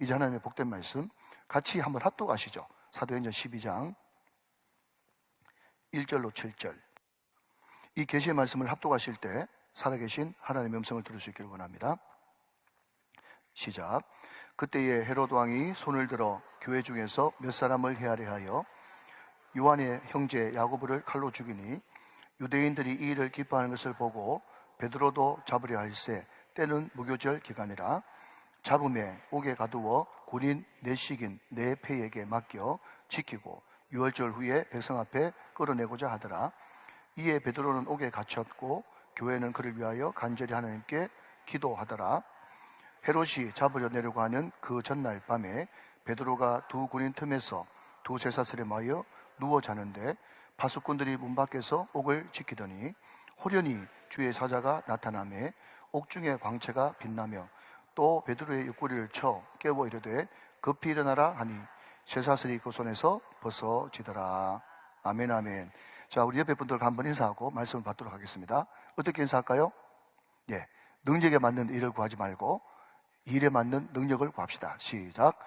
이제 하나님의 복된 말씀 같이 한번 합독하시죠. 사도행전 12장 1절로 7절. 이 계시의 말씀을 합독하실 때 살아계신 하나님의 음성을 들을 수 있기를 원합니다. 시작. 그때에 헤롯 왕이 손을 들어 교회 중에서 몇 사람을 헤아려 하여 요한의 형제 야고보를 칼로 죽이니 유대인들이 이 일을 기뻐하는 것을 보고 베드로도 잡으려 할세 때는 무교절 기간이라 잡음에 옥에 가두어 군인 내식인 네 패에게 맡겨 지키고 6월절 후에 백성 앞에 끌어내고자 하더라. 이에 베드로는 옥에 갇혔고 교회는 그를 위하여 간절히 하나님께 기도하더라. 헤롯이 잡으려내려고 하는 그 전날 밤에 베드로가 두 군인 틈에서 두 쇠사슬에 마여 누워 자는데 파수꾼들이 문 밖에서 옥을 지키더니 호련히 주의 사자가 나타나매 옥중의 광채가 빛나며 또 베드로의 옆구리를 쳐 깨워 이르되 급히 일어나라 하니 쇠사슬이 그 손에서 벗어지더라. 아멘 아멘. 자, 우리 옆에 분들과 한번 인사하고 말씀을 받도록 하겠습니다. 어떻게 인사할까요? 예, 능력에 맞는 일을 구하지 말고 일에 맞는 능력을 구합시다. 시작.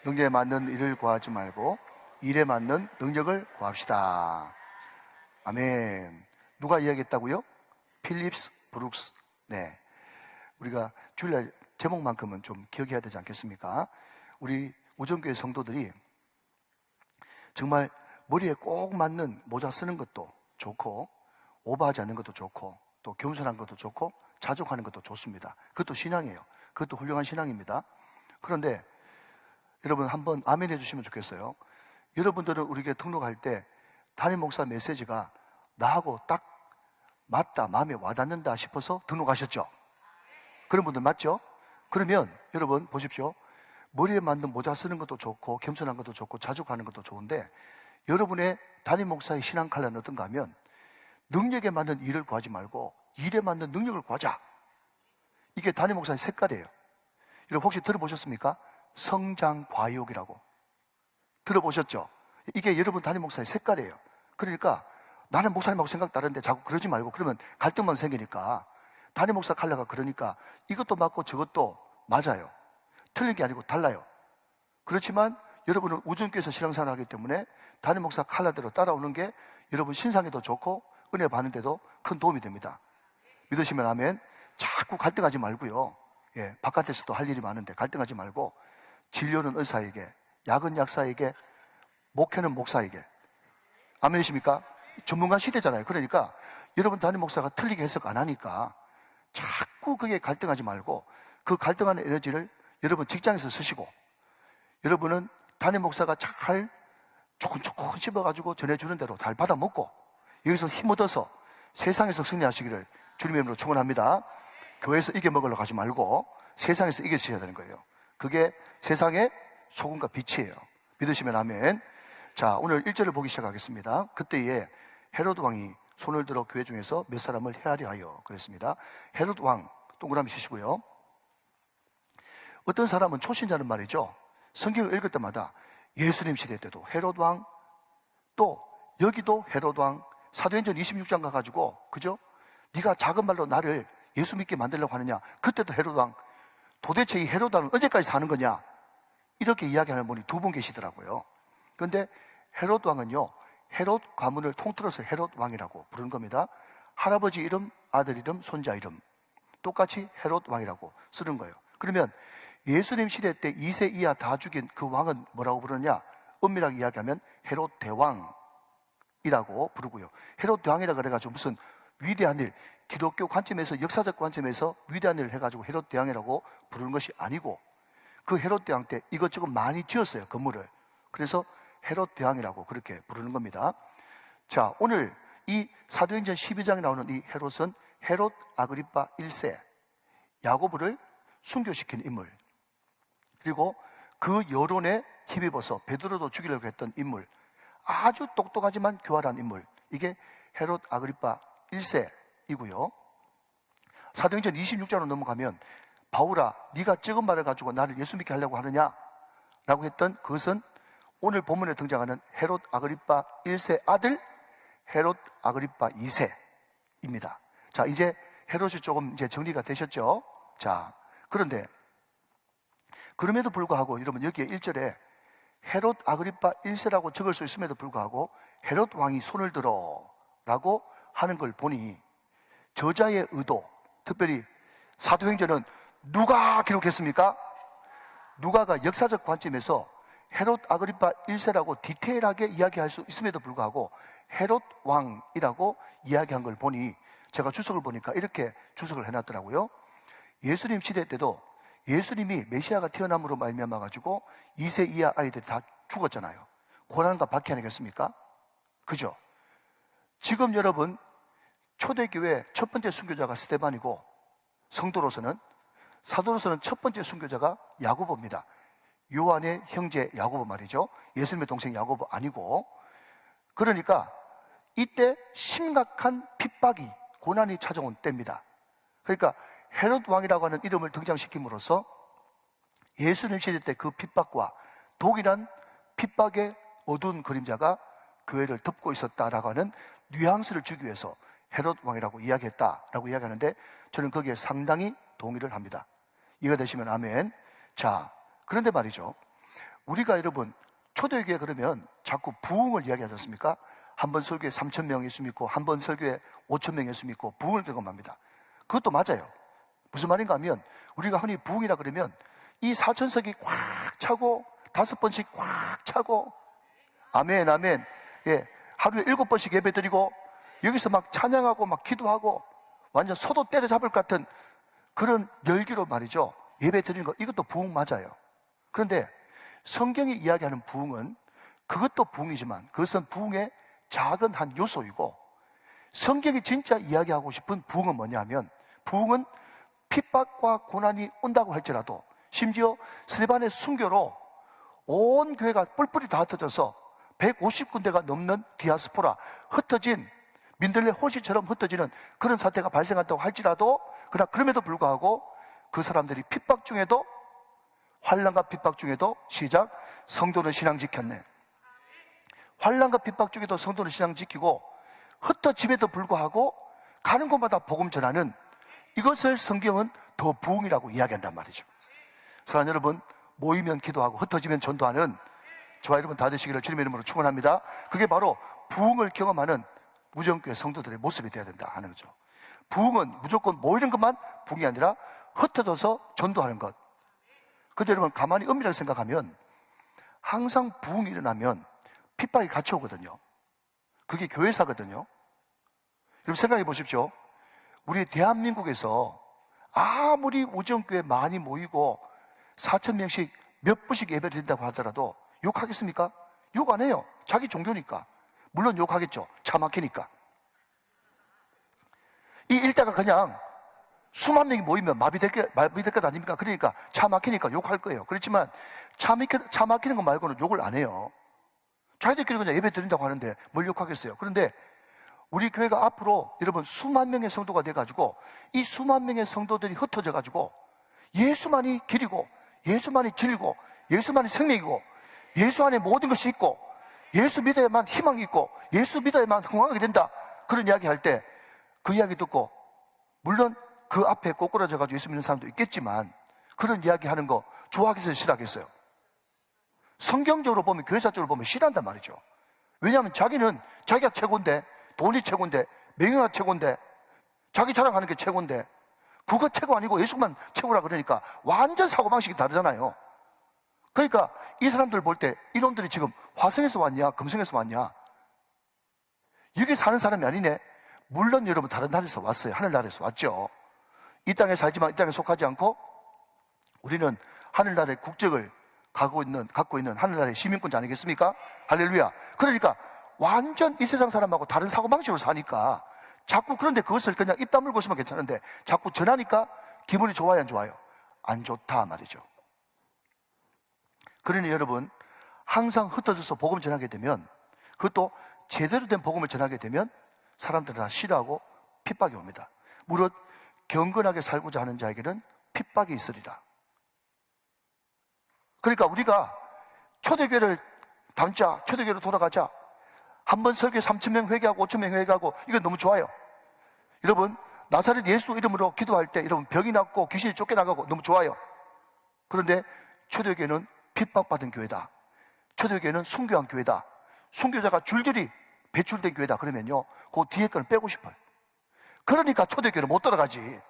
능력에 맞는 일을 구하지 말고 일에 맞는 능력을 구합시다. 아멘. 누가 이야기했다고요? 필립스 브룩스. 네, 우리가 주일날 제목만큼은 좀 기억해야 되지 않겠습니까? 우리 우정교회 성도들이 정말 머리에 꼭 맞는 모자 쓰는 것도 좋고 오버하지 않는 것도 좋고 또 겸손한 것도 좋고 자족하는 것도 좋습니다. 그것도 신앙이에요. 그것도 훌륭한 신앙입니다. 그런데 여러분 한번 아멘 해주시면 좋겠어요. 여러분들은 우리에게 등록할 때 담임 목사 메시지가 나하고 딱 맞다, 마음에 와닿는다 싶어서 등록하셨죠? 그런 분들 맞죠? 그러면 여러분 보십시오. 머리에 맞는 모자 쓰는 것도 좋고 겸손한 것도 좋고 자족하는 것도 좋은데 여러분의 담임 목사의 신앙 칼라는 어떤가 하면 능력에 맞는 일을 구하지 말고 일에 맞는 능력을 구하자. 이게 담임 목사의 색깔이에요. 여러분 혹시 들어보셨습니까? 성장 과욕이라고. 들어보셨죠? 이게 여러분 담임 목사의 색깔이에요. 그러니까 나는 목사님하고 생각 다른데 자꾸 그러지 말고 그러면 갈등만 생기니까 담임 목사 칼라가 그러니까 이것도 맞고 저것도 맞아요. 틀린 게 아니고 달라요. 그렇지만 여러분은 우정교회에서 신앙생활을 하기 때문에 담임 목사 칼라대로 따라오는 게 여러분 신상에도 좋고 은혜 받는데도 큰 도움이 됩니다. 믿으시면 아멘. 자꾸 갈등하지 말고요. 예, 바깥에서도 할 일이 많은데 갈등하지 말고 진료는 의사에게, 약은 약사에게, 목회는 목사에게. 아멘이십니까? 전문가 시대잖아요. 그러니까 여러분 담임 목사가 틀리게 해석 안 하니까 자꾸 그게 갈등하지 말고 그 갈등하는 에너지를 여러분 직장에서 쓰시고 여러분은 담임 목사가 잘 조금 씹어가지고 전해주는 대로 잘 받아먹고 여기서 힘 얻어서 세상에서 승리하시기를 주님의 이름으로 축원합니다. 교회에서 이겨먹으러 가지 말고 세상에서 이기셔야 되는 거예요. 그게 세상의 소금과 빛이에요. 믿으시면 아멘. 자, 오늘 1절을 보기 시작하겠습니다. 그때에 헤롯 왕이 손을 들어 교회 중에서 몇 사람을 헤아려 하여 그랬습니다. 헤롯 왕, 동그라미 치시고요. 어떤 사람은 초신자는 말이죠. 성경을 읽을 때마다 예수님 시대 때도 헤롯 왕, 또 여기도 헤롯 왕, 사도행전 26장 가가지고 그죠? 네가 작은 말로 나를 예수 믿게 만들려고 하느냐? 그때도 헤롯 왕. 도대체 이 헤롯 왕은 언제까지 사는 거냐? 이렇게 이야기하는 분이 두 분 계시더라고요. 그런데 헤롯 왕은요, 헤롯 가문을 통틀어서 헤롯 왕이라고 부르는 겁니다. 할아버지 이름, 아들 이름, 손자 이름 똑같이 헤롯 왕이라고 쓰는 거예요. 그러면 예수님 시대 때 2세 이하 다 죽인 그 왕은 뭐라고 부르느냐? 엄밀하게 이야기하면 헤롯 대왕이라고 부르고요. 헤롯 대왕이라 그래가지고 무슨 위대한 일, 기독교 관점에서 역사적 관점에서 위대한 일을 해가지고 헤롯 대왕이라고 부르는 것이 아니고 그 헤롯 대왕 때 이것저것 많이 지었어요, 건물을. 그래서 헤롯 대왕이라고 그렇게 부르는 겁니다. 자, 오늘 이 사도행전 12장에 나오는 이 헤롯은 헤롯 아그리파 1세, 야고보를 순교시킨 인물, 그리고 그 여론에 힘입어서 베드로도 죽이려고 했던 인물, 아주 똑똑하지만 교활한 인물, 이게 헤롯 아그리파 1세이고요. 사도행전 26장으로 넘어가면 바울아, 네가 찍은 말을 가지고 나를 예수 믿게 하려고 하느냐? 라고 했던 그것은 오늘 본문에 등장하는 헤롯 아그리파 1세 아들 헤롯 아그리파 2세입니다. 자, 이제 헤롯이 조금 이제 정리가 되셨죠? 자, 그런데 그럼에도 불구하고 여러분 여기에 1절에 헤롯 아그리파 1세라고 적을 수 있음에도 불구하고 헤롯 왕이 손을 들어 라고 하는 걸 보니 저자의 의도, 특별히 사도행전은 누가 기록했습니까? 누가가 역사적 관점에서 헤롯 아그리파 1세라고 디테일하게 이야기할 수 있음에도 불구하고 헤롯 왕이라고 이야기한 걸 보니 제가 주석을 보니까 이렇게 주석을 해놨더라고요. 예수님 시대 때도 예수님이 메시아가 태어남으로 말미암아 가지고 2세 이하 아이들이 다 죽었잖아요. 고난과 박해 아니겠습니까? 그죠? 지금 여러분 초대교회 첫 번째 순교자가 스데반이고 성도로서는 사도로서는 첫 번째 순교자가 야고보입니다. 요한의 형제 야고보 말이죠. 예수님의 동생 야고보 아니고. 그러니까 이때 심각한 핍박이 고난이 찾아온 때입니다. 그러니까 헤롯 왕이라고 하는 이름을 등장시킴으로써 예수님 시대 때 그 핍박과 독일한 핍박의 어두운 그림자가 교회를 덮고 있었다라고 하는 뉘앙스를 주기 위해서 헤롯 왕이라고 이야기했다라고 이야기하는데 저는 거기에 상당히 동의를 합니다. 이해가 되시면 아멘. 자, 그런데 말이죠. 우리가 여러분 초대교회 그러면 자꾸 부흥을 이야기하지 않습니까? 한 번 설교에 3,000명 예수 믿고 한 번 설교에 5,000명 예수 믿고 부흥을 경험합니다. 그것도 맞아요. 무슨 말인가 하면 우리가 흔히 부흥이라 그러면 이 4천석이 꽉 차고 5번씩 꽉 차고 아멘 아멘 예, 하루에 7번씩 예배 드리고 여기서 막 찬양하고 막 기도하고 완전 소도 때려잡을 것 같은 그런 열기로 말이죠. 예배 드리는 거 이것도 부흥 맞아요. 그런데 성경이 이야기하는 부흥은 그것도 부흥이지만 그것은 부흥의 작은 한 요소이고 성경이 진짜 이야기하고 싶은 부흥은 뭐냐면 부흥은 핍박과 고난이 온다고 할지라도 심지어 스데반의 순교로 온 교회가 뿔뿔이 다 흩어져서 150군데가 넘는 디아스포라 흩어진 민들레 호시처럼 흩어지는 그런 사태가 발생한다고 할지라도 그러나 그럼에도 불구하고 그 사람들이 핍박 중에도 환난과 핍박 중에도 시작 성도는 신앙 지켰네. 환난과 핍박 중에도 성도는 신앙 지키고 흩어짐에도 불구하고 가는 곳마다 복음 전하는 이것을 성경은 더 부흥이라고 이야기한단 말이죠. 사랑하는 여러분, 모이면 기도하고 흩어지면 전도하는 저와 여러분 다 되시기를 주님의 이름으로 축원합니다. 그게 바로 부흥을 경험하는 무정교회 성도들의 모습이 되어야 된다 하는 거죠. 부흥은 무조건 모이는 것만 부흥이 아니라 흩어져서 전도하는 것. 그런데 여러분 가만히 엄밀하게 생각하면 항상 부흥이 일어나면 핍박이 같이 오거든요. 그게 교회사거든요. 여러분 생각해 보십시오. 우리 대한민국에서 아무리 우정교회 많이 모이고 4,000명씩 몇 분씩 예배 드린다고 하더라도 욕하겠습니까? 욕 안 해요. 자기 종교니까. 물론 욕하겠죠. 차 막히니까. 이 일대가 그냥 수만 명이 모이면 마비될 것 아닙니까? 그러니까 차 막히니까 욕할 거예요. 그렇지만 차 막히는 거 말고는 욕을 안 해요. 자기들끼리 그냥 예배 드린다고 하는데 뭘 욕하겠어요. 그런데 우리 교회가 앞으로 여러분 수만 명의 성도가 돼가지고 이 수만 명의 성도들이 흩어져가지고 예수만이 길이고 예수만이 진리고 예수만이 생명이고 예수 안에 모든 것이 있고 예수 믿어야만 희망이 있고 예수 믿어야만 흥왕하게 된다. 그런 이야기 할 때 그 이야기 듣고 물론 그 앞에 꼬꾸라져가지고 예수 믿는 사람도 있겠지만 그런 이야기 하는 거 좋아하겠어요? 싫어하겠어요? 성경적으로 보면 교회사적으로 보면 싫어한단 말이죠. 왜냐하면 자기는 자기가 최고인데 돈이 최고인데 명예가 최고인데 자기 자랑하는 게 최고인데 그거 최고 아니고 예수만 최고라 그러니까 완전 사고방식이 다르잖아요. 그러니까 이 사람들 볼 때 이놈들이 지금 화성에서 왔냐 금성에서 왔냐 여기 사는 사람이 아니네. 물론 여러분 다른 나라에서 왔어요. 하늘나라에서 왔죠. 이 땅에 살지만 이 땅에 속하지 않고 우리는 하늘나라의 국적을 갖고 있는 하늘나라의 시민권자 아니겠습니까? 할렐루야. 그러니까 완전 이 세상 사람하고 다른 사고방식으로 사니까 자꾸 그런데 그것을 그냥 입 다물고 있으면 괜찮은데 자꾸 전하니까 기분이 좋아요 안 좋아요? 안 좋다 말이죠. 그러니 여러분 항상 흩어져서 복음 전하게 되면 그것도 제대로 된 복음을 전하게 되면 사람들은 다 싫어하고 핍박이 옵니다. 무릇 경건하게 살고자 하는 자에게는 핍박이 있으리라. 그러니까 우리가 초대교회를 담자, 초대교회로 돌아가자. 한 번 설교에 3,000명 회개하고 5,000명 회개하고 이건 너무 좋아요. 여러분 나사렛 예수 이름으로 기도할 때 여러분 병이 낫고 귀신이 쫓겨나가고 너무 좋아요. 그런데 초대교회는 핍박받은 교회다. 초대교회는 순교한 교회다. 순교자가 줄줄이 배출된 교회다. 그러면요, 그 뒤에 거는 빼고 싶어요. 그러니까 초대교회는 못 돌아가지.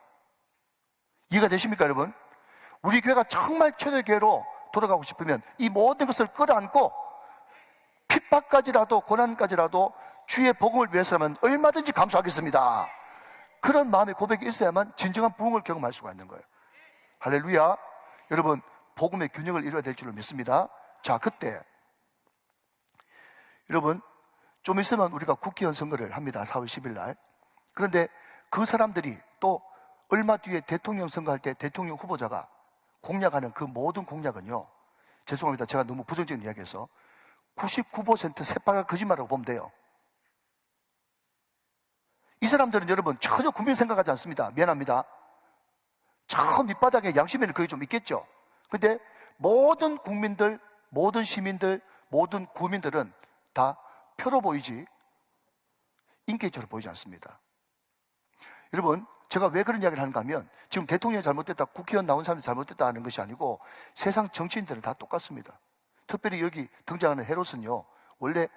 이해가 되십니까, 여러분? 우리 교회가 정말 초대교회로 돌아가고 싶으면 이 모든 것을 끌어안고 핍박까지라도 고난까지라도 주의 복음을 위해서라면 얼마든지 감수하겠습니다. 그런 마음의 고백이 있어야만 진정한 부흥을 경험할 수가 있는 거예요. 할렐루야. 여러분, 복음의 균형을 이루어야 될 줄을 믿습니다. 자, 그때 여러분, 좀 있으면 우리가 국회의원 선거를 합니다. 4월 10일 날. 그런데 그 사람들이 또 얼마 뒤에 대통령 선거할 때 대통령 후보자가 공약하는 그 모든 공약은요, 죄송합니다. 제가 너무 부정적인 이야기해서 99% 새빨간 거짓말이라고 보면 돼요. 이 사람들은 여러분 전혀 국민 생각하지 않습니다. 미안합니다. 참 밑바닥에 양심에는 그게 좀 있겠죠. 근데 모든 국민들, 모든 시민들, 모든 국민들은 다 표로 보이지 인격적으로 보이지 않습니다. 여러분, 제가 왜 그런 이야기를 하는가 하면 지금 대통령이 잘못됐다, 국회의원 나온 사람이 잘못됐다 하는 것이 아니고 세상 정치인들은 다 똑같습니다. 특별히 여기 등장하는 헤롯은요, 원래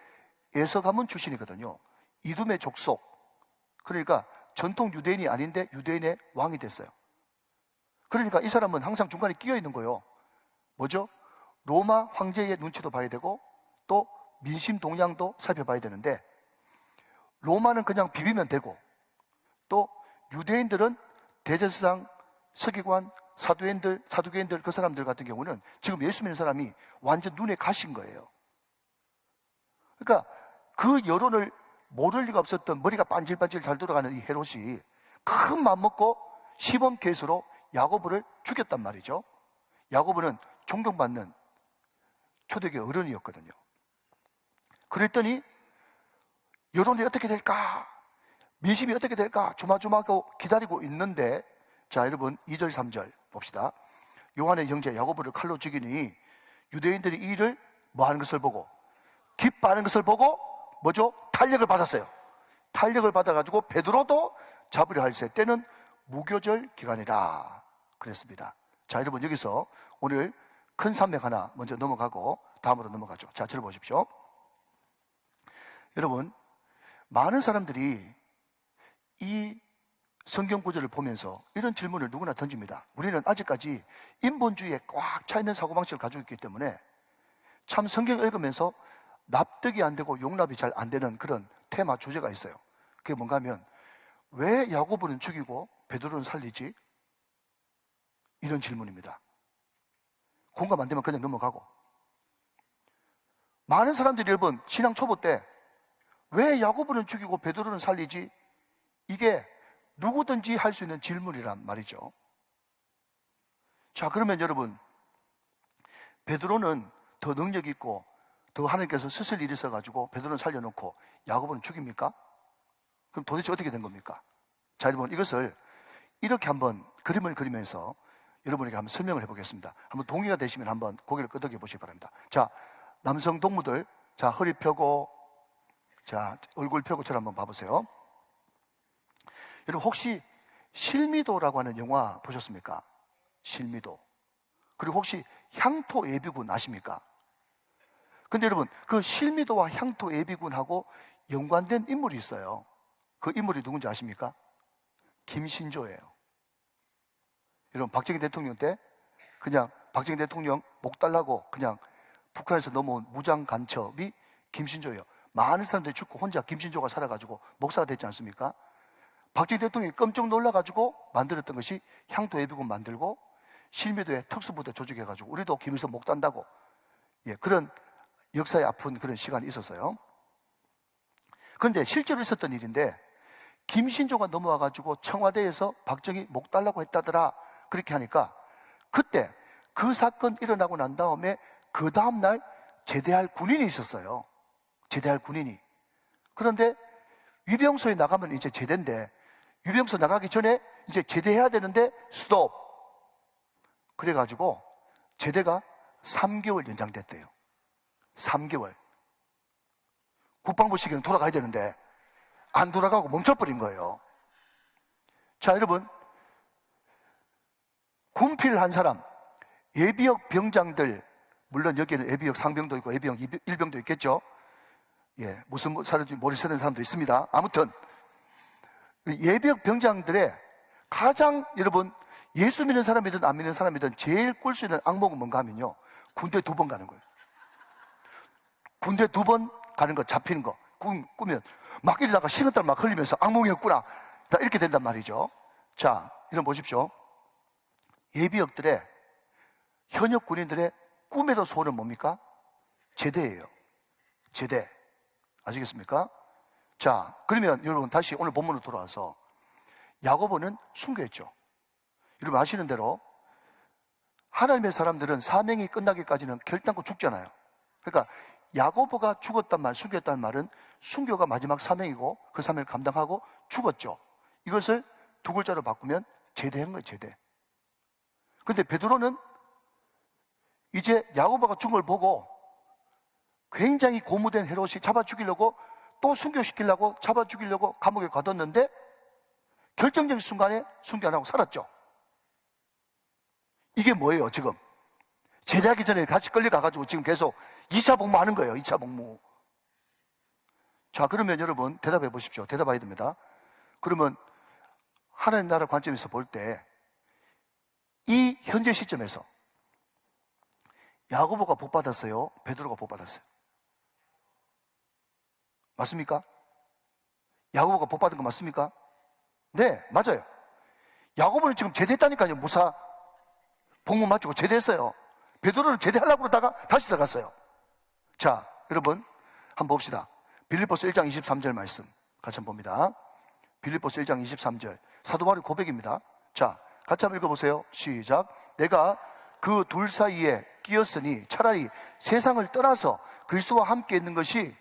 에서 가문 출신이거든요. 이두메 족속. 그러니까 전통 유대인이 아닌데 유대인의 왕이 됐어요. 그러니까 이 사람은 항상 중간에 끼어 있는 거예요. 뭐죠? 로마 황제의 눈치도 봐야 되고 또 민심 동향도 살펴봐야 되는데, 로마는 그냥 비비면 되고 또 유대인들은 대제사장, 서기관, 사두개인들 그 사람들 같은 경우는 지금 예수 믿는 사람이 완전 눈에 가신 거예요. 그러니까 그 여론을 모를 리가 없었던 머리가 반질반질 잘 돌아가는 이 헤롯이 큰 맘 먹고 시범 케이스로 야고보를 죽였단 말이죠. 야고보는 존경받는 초대교회 어른이었거든요. 그랬더니 여론이 어떻게 될까? 민심이 어떻게 될까? 조마조마하고 기다리고 있는데, 자, 여러분 2절 3절 봅시다. 요한의 형제 야고보를 칼로 죽이니 유대인들이 이 일을 뭐 하는 것을 보고, 기뻐하는 것을 보고 뭐죠? 탄력을 받았어요. 탄력을 받아가지고 베드로도 잡으려 할세. 때는 무교절 기간이라 그랬습니다. 자, 여러분 여기서 오늘 큰 산맥 하나 먼저 넘어가고 다음으로 넘어가죠. 자, 저를 보십시오. 여러분, 많은 사람들이 이 성경 구절을 보면서 이런 질문을 누구나 던집니다. 우리는 아직까지 인본주의에 꽉 차 있는 사고방식을 가지고 있기 때문에 참 성경을 읽으면서 납득이 안 되고 용납이 잘 안 되는 그런 테마 주제가 있어요. 그게 뭔가 하면, 왜 야고보는 죽이고 베드로는 살리지? 이런 질문입니다. 공감 안 되면 그냥 넘어가고. 많은 사람들이 여러분 신앙 초보 때 왜 야고보는 죽이고 베드로는 살리지? 이게 누구든지 할 수 있는 질문이란 말이죠. 자, 그러면 여러분, 베드로는 더 능력 있고 더 하나님께서 쓰실 일이 있어가지고 베드로는 살려놓고 야고보는 죽입니까? 그럼 도대체 어떻게 된 겁니까? 자, 여러분 이것을 이렇게 한번 그림을 그리면서 여러분에게 한번 설명을 해보겠습니다. 한번 동의가 되시면 한번 고개를 끄덕여 보시기 바랍니다. 자, 남성 동무들, 자, 허리 펴고, 자, 얼굴 펴고 저를 한번 봐보세요. 여러분 혹시 실미도라고 하는 영화 보셨습니까? 실미도. 그리고 혹시 향토 예비군 아십니까? 근데 여러분 그 실미도와 향토 예비군하고 연관된 인물이 있어요. 그 인물이 누군지 아십니까? 김신조예요. 여러분 박정희 대통령 때 그냥 박정희 대통령 목 달라고 그냥 북한에서 넘어온 무장 간첩이 김신조예요. 많은 사람들이 죽고 혼자 김신조가 살아가지고 목사가 됐지 않습니까? 박정희 대통령이 깜짝 놀라가지고 만들었던 것이 향토 예비군 만들고 실미도에 특수부대 조직해가지고 우리도 김일성 목 단다고, 예, 그런 역사에 아픈 그런 시간이 있었어요. 그런데 실제로 있었던 일인데 김신조가 넘어와가지고 청와대에서 박정희 목 달라고 했다더라. 그렇게 하니까 그때 그 사건 일어나고 난 다음에 그 다음날 제대할 군인이 있었어요. 제대할 군인이. 그런데 위병소에 나가면 이제 제대인데 위병소 나가기 전에 이제 제대해야 되는데 스톱. 그래가지고 제대가 3개월 연장됐대요. 3개월. 국방부 시기는 돌아가야 되는데 안 돌아가고 멈춰버린 거예요. 자, 여러분, 군필 한 사람, 예비역 병장들, 물론 여기에는 예비역 상병도 있고 예비역 일병도 있겠죠. 예, 무슨 사람인지 모르시는 사람도 있습니다. 아무튼 예비역 병장들의 가장 여러분 예수 믿는 사람이든 안 믿는 사람이든 제일 꿀 수 있는 악몽은 뭔가 하면요, 군대 2번 가는 거예요. 군대 2번 가는 거, 잡히는 거 꾸면 막 이러다가 식은땀 막 흘리면서 악몽이었구나, 다 이렇게 된단 말이죠. 자, 이런 보십시오. 예비역들의 현역 군인들의 꿈에도 소원은 뭡니까? 제대예요. 제대. 아시겠습니까? 자, 그러면 여러분 다시 오늘 본문으로 돌아와서 야고보는 순교했죠. 여러분 아시는 대로 하나님의 사람들은 사명이 끝나기까지는 결단코 죽잖아요. 그러니까 야고보가 죽었단 말, 순교했다는 말은 순교가 마지막 사명이고 그 사명을 감당하고 죽었죠. 이것을 두 글자로 바꾸면 제대한 거예요, 제대. 근데 베드로는 이제 야고보가 죽은 걸 보고 굉장히 고무된 헤롯이 잡아 죽이려고 또 순교시키려고 잡아 죽이려고 감옥에 가뒀는데 결정적인 순간에 순교 안 하고 살았죠. 이게 뭐예요, 지금? 제대하기 전에 같이 끌려가가지고 지금 계속 2차 복무하는 거예요, 2차 복무. 자, 그러면 여러분 대답해 보십시오. 대답해야 됩니다. 그러면 하나님 나라 관점에서 볼 때 이 현재 시점에서 야고보가 복 받았어요? 베드로가 복 받았어요? 맞습니까? 야고보가 복 받은 거 맞습니까? 네, 맞아요. 야고보는 지금 제대했다니까요. 무사 복무 마치고 제대했어요. 베드로는 제대하려고 그러다가 다시 들어갔어요. 자, 여러분 한번 봅시다. 빌립보서 1장 23절 말씀 같이 한번 봅니다. 빌립보서 1장 23절 사도 바울의 고백입니다. 자, 같이 한번 읽어보세요. 시작. 내가 그 둘 사이에 끼었으니 차라리 세상을 떠나서 그리스도와 함께 있는 것이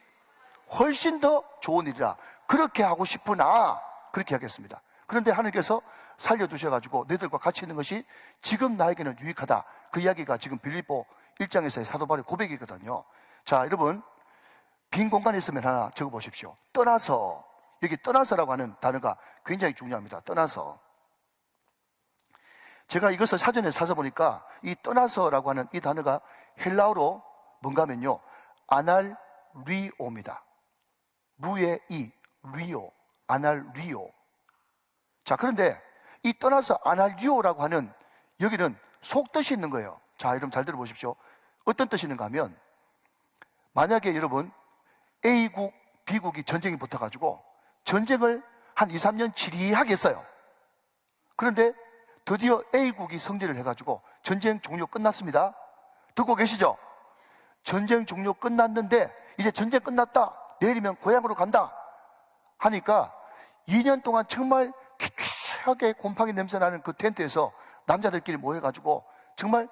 훨씬 더 좋은 일이라. 그렇게 하고 싶으나 그렇게 하겠습니다. 그런데 하나님께서 살려두셔가지고 너희들과 같이 있는 것이 지금 나에게는 유익하다. 그 이야기가 지금 빌립보 1장에서의 사도 바울의 고백이거든요. 자, 여러분 빈 공간이 있으면 하나 적어보십시오. 떠나서. 여기 떠나서라고 하는 단어가 굉장히 중요합니다. 떠나서. 제가 이것을 사전에 찾아보니까 이 떠나서라고 하는 이 단어가 헬라어로 뭔가 하면요, 아날리오입니다. 루의 이, 리오, 아날리오. 자, 그런데 이 떠나서 아날리오라고 하는 여기는 속뜻이 있는 거예요. 자, 여러분 잘 들어보십시오. 어떤 뜻이 있는가 하면 만약에 여러분 A국, B국이 전쟁이 붙어가지고 전쟁을 한 2, 3년 지리하게 했어요. 그런데 드디어 A국이 승리를 해가지고 전쟁 종료 끝났습니다. 듣고 계시죠? 전쟁 종료 끝났는데 이제 전쟁 끝났다. 내일이면 고향으로 간다. 하니까 2년 동안 정말 퀴퀴하게 곰팡이 냄새 나는 그 텐트에서 남자들끼리 모여가지고 정말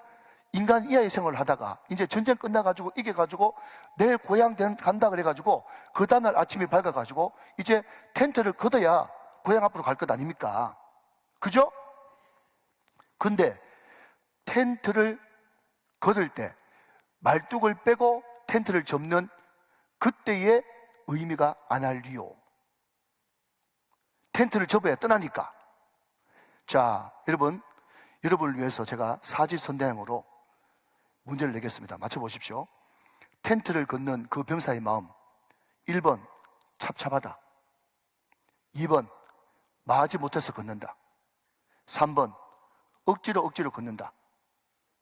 인간 이하의 생활을 하다가 이제 전쟁 끝나가지고 이겨가지고 내일 고향 간다 그래가지고 그 다음날 아침이 밝아가지고 이제 텐트를 걷어야 고향 앞으로 갈 것 아닙니까? 그죠? 근데 텐트를 걷을 때 말뚝을 빼고 텐트를 접는 그때의 의미가 아날리오. 텐트를 접어야 떠나니까. 자, 여러분을 위해서 제가 사지선다형으로 문제를 내겠습니다. 맞춰보십시오. 텐트를 걷는 그 병사의 마음. 1번 찹찹하다. 2번 마하지 못해서 걷는다. 3번 억지로 걷는다.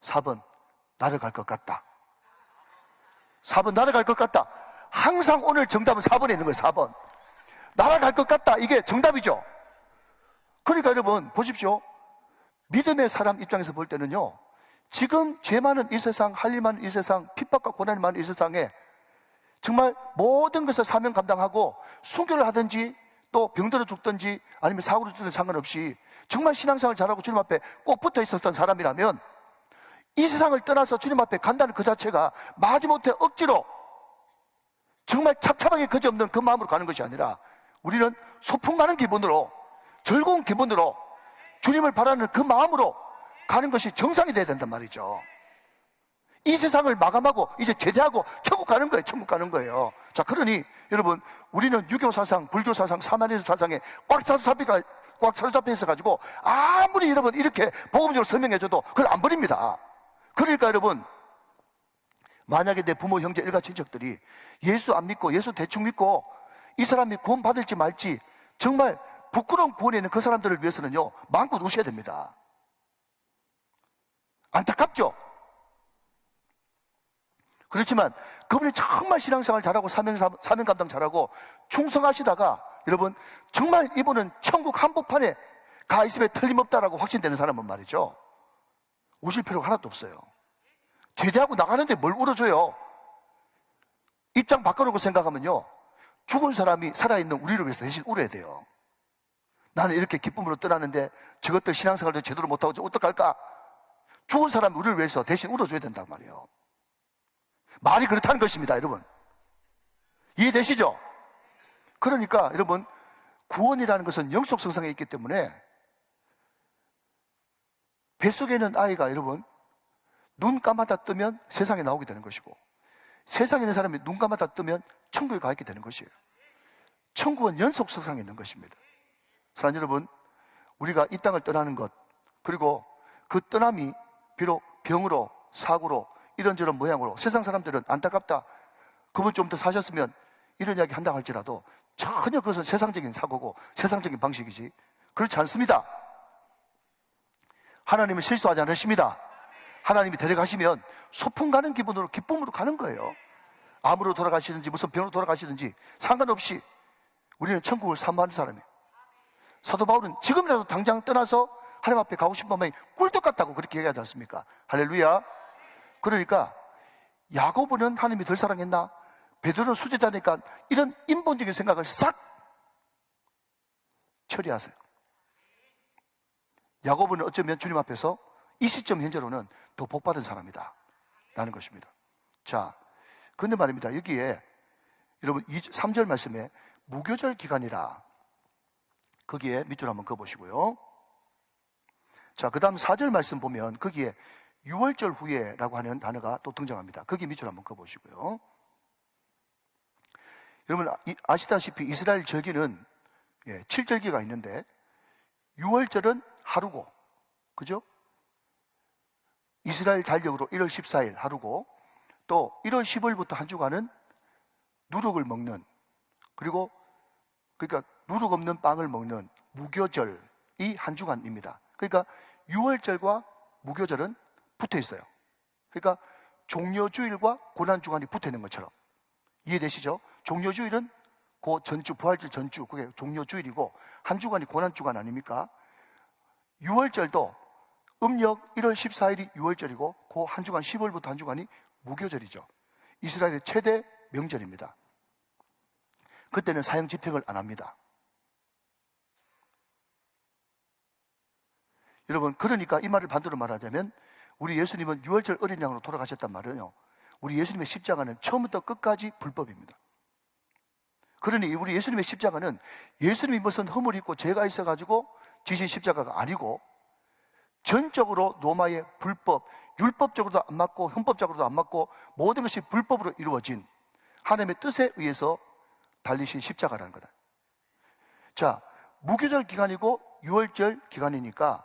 4번 날아갈 것 같다. 4번 날아갈 것 같다. 항상 오늘 정답은 4번에 있는 거예요. 4번 날아갈 것 같다. 이게 정답이죠. 그러니까 여러분 보십시오. 믿음의 사람 입장에서 볼 때는요, 지금 죄 많은 이 세상, 할 일 많은 이 세상, 핍박과 고난이 많은 이 세상에 정말 모든 것을 사명 감당하고 순교를 하든지 또 병들어 죽든지 아니면 사고로 죽든지 상관없이 정말 신앙생활 잘하고 주님 앞에 꼭 붙어 있었던 사람이라면 이 세상을 떠나서 주님 앞에 간다는 그 자체가 마지못해 억지로 정말 찹찹하게 그지없는 그 마음으로 가는 것이 아니라 우리는 소풍 가는 기분으로, 즐거운 기분으로 주님을 바라는 그 마음으로 가는 것이 정상이 돼야 된단 말이죠. 이 세상을 마감하고 이제 제대하고 천국 가는 거예요. 천국 가는 거예요. 자, 그러니 여러분 우리는 유교 사상, 불교 사상, 사마니즘 사상에 꽉 사로잡혀 있어가지고 아무리 여러분 이렇게 복음적으로 설명해줘도 그걸 안 버립니다. 그러니까 여러분, 만약에 내 부모, 형제, 일가 친척들이 예수 안 믿고 예수 대충 믿고 이 사람이 구원 받을지 말지 정말 부끄러운 구원에 있는 그 사람들을 위해서는요, 마음껏 우셔야 됩니다. 안타깝죠? 그렇지만 그분이 정말 신앙생활 잘하고 사명 감당 잘하고 충성하시다가 여러분 정말 이분은 천국 한복판에 가 있음에 틀림없다라고 확신되는 사람은 말이죠, 우실 필요가 하나도 없어요. 제대하고 나가는데 뭘 울어줘요? 입장 바꿔놓고 생각하면요, 죽은 사람이 살아있는 우리를 위해서 대신 울어야 돼요. 나는 이렇게 기쁨으로 떠나는데 저것들 신앙생활도 제대로 못하고 어떡할까? 죽은 사람이 우리를 위해서 대신 울어줘야 된단 말이에요. 말이 그렇다는 것입니다, 여러분. 이해되시죠? 그러니까 여러분, 구원이라는 것은 영적 성상에 있기 때문에 뱃속에 있는 아이가 여러분 눈 감았다 뜨면 세상에 나오게 되는 것이고, 세상에 있는 사람이 눈 감았다 뜨면 천국에 가 있게 되는 것이에요. 천국은 연속 성상에 있는 것입니다. 사랑하는 여러분, 우리가 이 땅을 떠나는 것, 그리고 그 떠남이 비록 병으로, 사고로, 이런저런 모양으로, 세상 사람들은 안타깝다, 그분 좀 더 사셨으면 이런 이야기 한다 할지라도 전혀 그것은 세상적인 사고고 세상적인 방식이지 그렇지 않습니다. 하나님은 실수하지 않으십니다. 하나님이 데려가시면 소풍 가는 기분으로, 기쁨으로 가는 거예요. 암으로 돌아가시든지 무슨 병으로 돌아가시든지 상관없이 우리는 천국을 사모하는 사람이에요. 사도 바울은 지금이라도 당장 떠나서 하나님 앞에 가고 싶은 마음이 꿀떡 같다고 그렇게 얘기하지 않습니까? 할렐루야. 그러니까 야고보는 하나님이 덜 사랑했나? 베드로는 수제자니까 이런 인본적인 생각을 싹 처리하세요. 야고보는 어쩌면 주님 앞에서 이 시점 현재로는 더 복받은 사람이다 라는 것입니다. 자, 그런데 말입니다. 여기에 여러분 3절 말씀에 무교절 기간이라, 거기에 밑줄 한번 그어보시고요. 자, 그 다음 4절 말씀 보면 거기에 6월절 후에 라고 하는 단어가 또 등장합니다. 거기 밑줄 한번 그어보시고요. 여러분 아시다시피 이스라엘 절기는 7절기가 있는데 6월절은 하루고, 그죠? 이스라엘 달력으로 1월 14일 하루고, 또 1월 15일부터 한 주간은 누룩을 먹는, 그러니까 누룩 없는 빵을 먹는 무교절이 한 주간입니다. 그러니까 6월절과 무교절은 붙어 있어요. 그러니까 종려주일과 고난주간이 붙어 있는 것처럼. 이해되시죠? 종려주일은 그 전주, 부활절 전주, 그게 종려주일이고 한 주간이 고난주간 아닙니까? 6월절도 음력 1월 14일이 6월절이고 그 한 주간 15일부터 한 주간이 무교절이죠. 이스라엘의 최대 명절입니다. 그때는 사형 집행을 안 합니다. 여러분, 그러니까 이 말을 반대로 말하자면 우리 예수님은 6월절 어린 양으로 돌아가셨단 말은요, 우리 예수님의 십자가는 처음부터 끝까지 불법입니다. 그러니 우리 예수님의 십자가는 예수님이 무슨 허물이 있고 죄가 있어가지고 지신 십자가가 아니고 전적으로 로마의 불법, 율법적으로도 안 맞고 헌법적으로도 안 맞고 모든 것이 불법으로 이루어진 하나님의 뜻에 의해서 달리신 십자가라는 거다. 자, 무교절 기간이고 6월절 기간이니까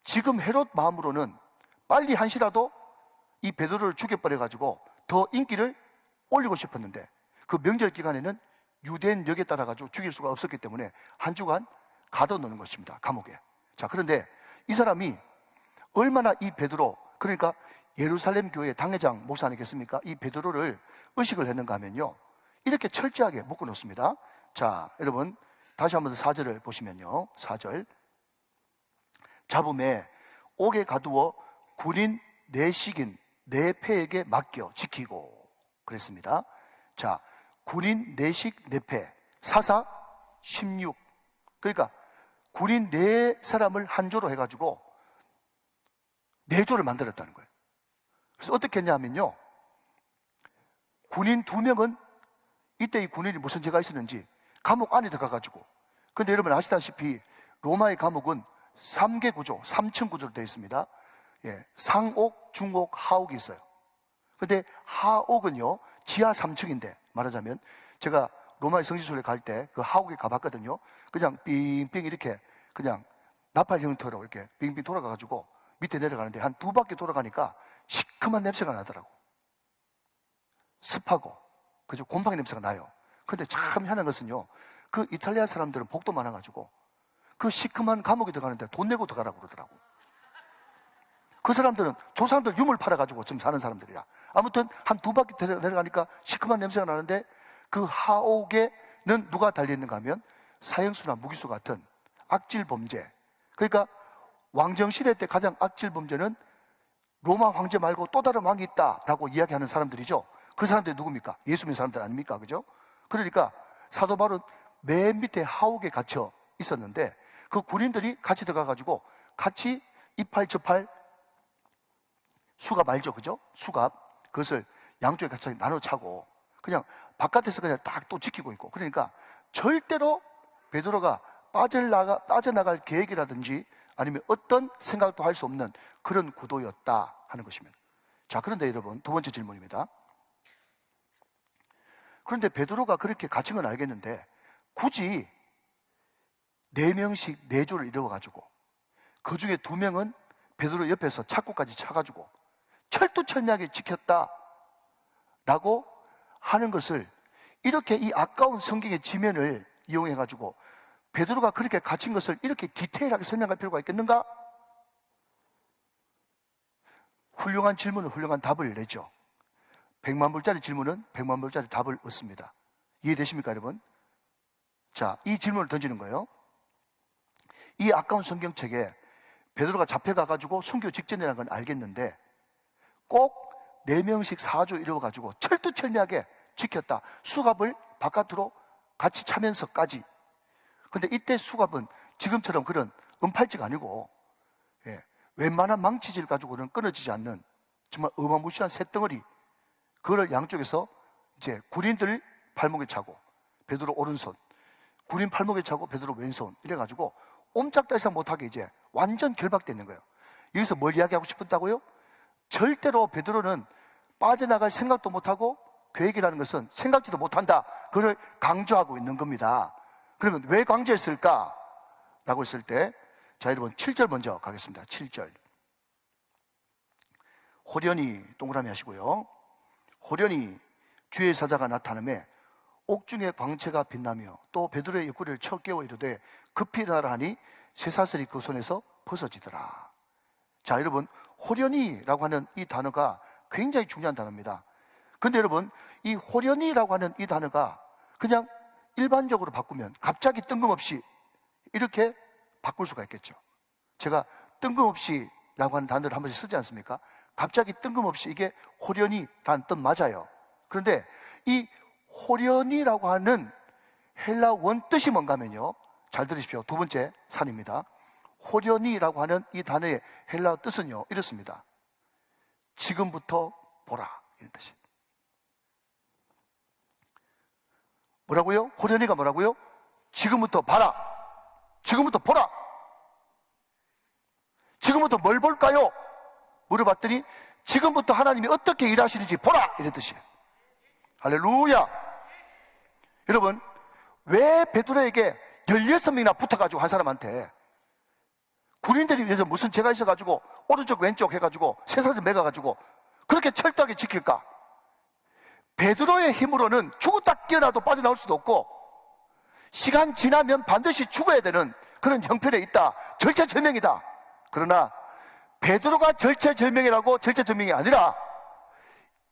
지금 헤롯 마음으로는 빨리 한시라도 이 베드로를 죽여버려가지고 더 인기를 올리고 싶었는데 그 명절 기간에는 유대인 력에 따라가지고 죽일 수가 없었기 때문에 한 주간 가둬놓는 것입니다. 감옥에. 자, 그런데 이 사람이 얼마나 이 베드로, 그러니까 예루살렘 교회 당회장 목사 아니겠습니까? 이 베드로를 의식을 했는가 하면요, 이렇게 철저하게 묶어놓습니다. 자, 여러분 다시 한번 4절을 보시면요, 4절 잡음에 옥에 가두어 군인 내식인 내 패에게 맡겨 지키고 그랬습니다. 자, 군인 내식 내패 사사 16, 그러니까 군인 네 사람을 한 조로 해가지고 네 조를 만들었다는 거예요. 그래서 어떻게 했냐 하면요, 군인 2명은 이때 이 군인이 무슨 죄가 있었는지 감옥 안에 들어가가지고, 근데 여러분 아시다시피 로마의 감옥은 3개 구조, 3층 구조로 되어 있습니다. 상옥, 중옥, 하옥이 있어요. 근데 하옥은요 지하 3층인데, 말하자면 제가 로마의 성지순례 갈 때 그 하옥에 가봤거든요. 그냥 빙빙 이렇게 그냥 나팔 형태로 이렇게 빙빙 돌아가가지고 밑에 내려가는데 한 2바퀴 돌아가니까 시큼한 냄새가 나더라고. 습하고, 그죠? 곰팡이 냄새가 나요. 근데 참 희한한 것은요, 그 이탈리아 사람들은 복도 많아가지고 그 시큼한 감옥에 들어가는데 돈 내고 들어가라고 그러더라고. 그 사람들은 조상들 유물 팔아가지고 지금 사는 사람들이야. 아무튼 한 2바퀴 내려가니까 시큼한 냄새가 나는데 그 하옥에는 누가 달려있는가 하면 사형수나 무기수 같은 악질 범죄. 그러니까 왕정시대 때 가장 악질 범죄는 로마 황제 말고 또 다른 왕이 있다라고 이야기하는 사람들이죠. 그 사람들이 누굽니까? 예수 믿는 사람들 아닙니까? 그죠? 그러니까 사도 바울은 맨 밑에 하옥에 갇혀 있었는데 그 군인들이 같이 들어가가지고 같이 이팔저팔 수갑 알죠? 그죠? 수갑. 그것을 양쪽에 같이 나눠 차고 그냥 바깥에서 그냥 딱 또 지키고 있고. 그러니까 절대로 베드로가 빠져나갈 계획이라든지 아니면 어떤 생각도 할 수 없는 그런 구도였다 하는 것입니다. 자, 그런데 여러분, 두 번째 질문입니다. 그런데 베드로가 그렇게 갇힌 건 알겠는데 굳이 4명씩 4조를 이루어가지고 그 중에 2명은 베드로 옆에서 차고까지 차가지고 철두철미하게 지켰다라고 하는 것을 이렇게 이 아까운 성경의 지면을 이용해가지고 베드로가 그렇게 갇힌 것을 이렇게 디테일하게 설명할 필요가 있겠는가? 훌륭한 질문은 훌륭한 답을 내죠. 100만 불짜리 질문은 100만 불짜리 답을 얻습니다. 이해되십니까, 여러분? 자, 이 질문을 던지는 거예요. 이 아까운 성경책에 베드로가 잡혀가가지고 순교 직전이라는 건 알겠는데 꼭 4명씩 4조 이루어가지고 철두철미하게 지켰다. 수갑을 바깥으로 같이 차면서까지. 근데 이때 수갑은 지금처럼 그런 은팔찌가 아니고 웬만한 망치질 가지고는 끊어지지 않는 정말 어마무시한 쇳덩어리, 그걸 양쪽에서 이제 군인들 발목에 차고 베드로 오른손, 군인 발목에 차고 베드로 왼손 이래가지고 옴짝달싹 못하게 이제 완전 결박되어 있는 거예요. 여기서 뭘 이야기하고 싶었다고요? 절대로 베드로는 빠져나갈 생각도 못하고 계획이라는 것은 생각지도 못한다. 그걸 강조하고 있는 겁니다. 그러면 왜 강조했을까? 라고 했을 때, 자, 여러분 7절 먼저 가겠습니다. 7절. 호련히 동그라미 하시고요. 호련히 주의 사자가 나타나매 옥중의 광채가 빛나며 또 베드로의 옆구리를 쳐 깨워 이르되 급히 일어나라 하니 쇠사슬이 그 손에서 벗어지더라. 자, 여러분 호련히라고 하는 이 단어가 굉장히 중요한 단어입니다. 그런데 여러분 이 호련히라고 하는 이 단어가 그냥 일반적으로 바꾸면 갑자기 뜬금없이 이렇게 바꿀 수가 있겠죠. 제가 뜬금없이 라고 하는 단어를 한 번씩 쓰지 않습니까? 갑자기 뜬금없이 이게 호련히라는 뜻 맞아요. 그런데 이 호련히라고 하는 헬라 원뜻이 뭔가 하면요, 잘 들으십시오. 두 번째 산입니다. 호련히라고 하는 이 단어의 헬라 뜻은요 이렇습니다. 지금부터 보라, 이런 뜻이. 뭐라고요? 호련히가 뭐라고요? 지금부터 봐라. 지금부터 보라. 지금부터 뭘 볼까요? 물어봤더니 지금부터 하나님이 어떻게 일하시는지 보라, 이런 뜻이에요. 할렐루야. 여러분 왜 베드로에게 16명이나 붙어가지고 한 사람한테 군인들이 위해서 무슨 죄가 있어가지고 오른쪽 왼쪽 해가지고 쇠사슬 매가가지고 그렇게 철저하게 지킬까? 베드로의 힘으로는 죽었다 깨어나도 빠져나올 수도 없고 시간 지나면 반드시 죽어야 되는 그런 형편에 있다. 절체절명이다. 그러나 베드로가 절체절명이라고 절체절명이 아니라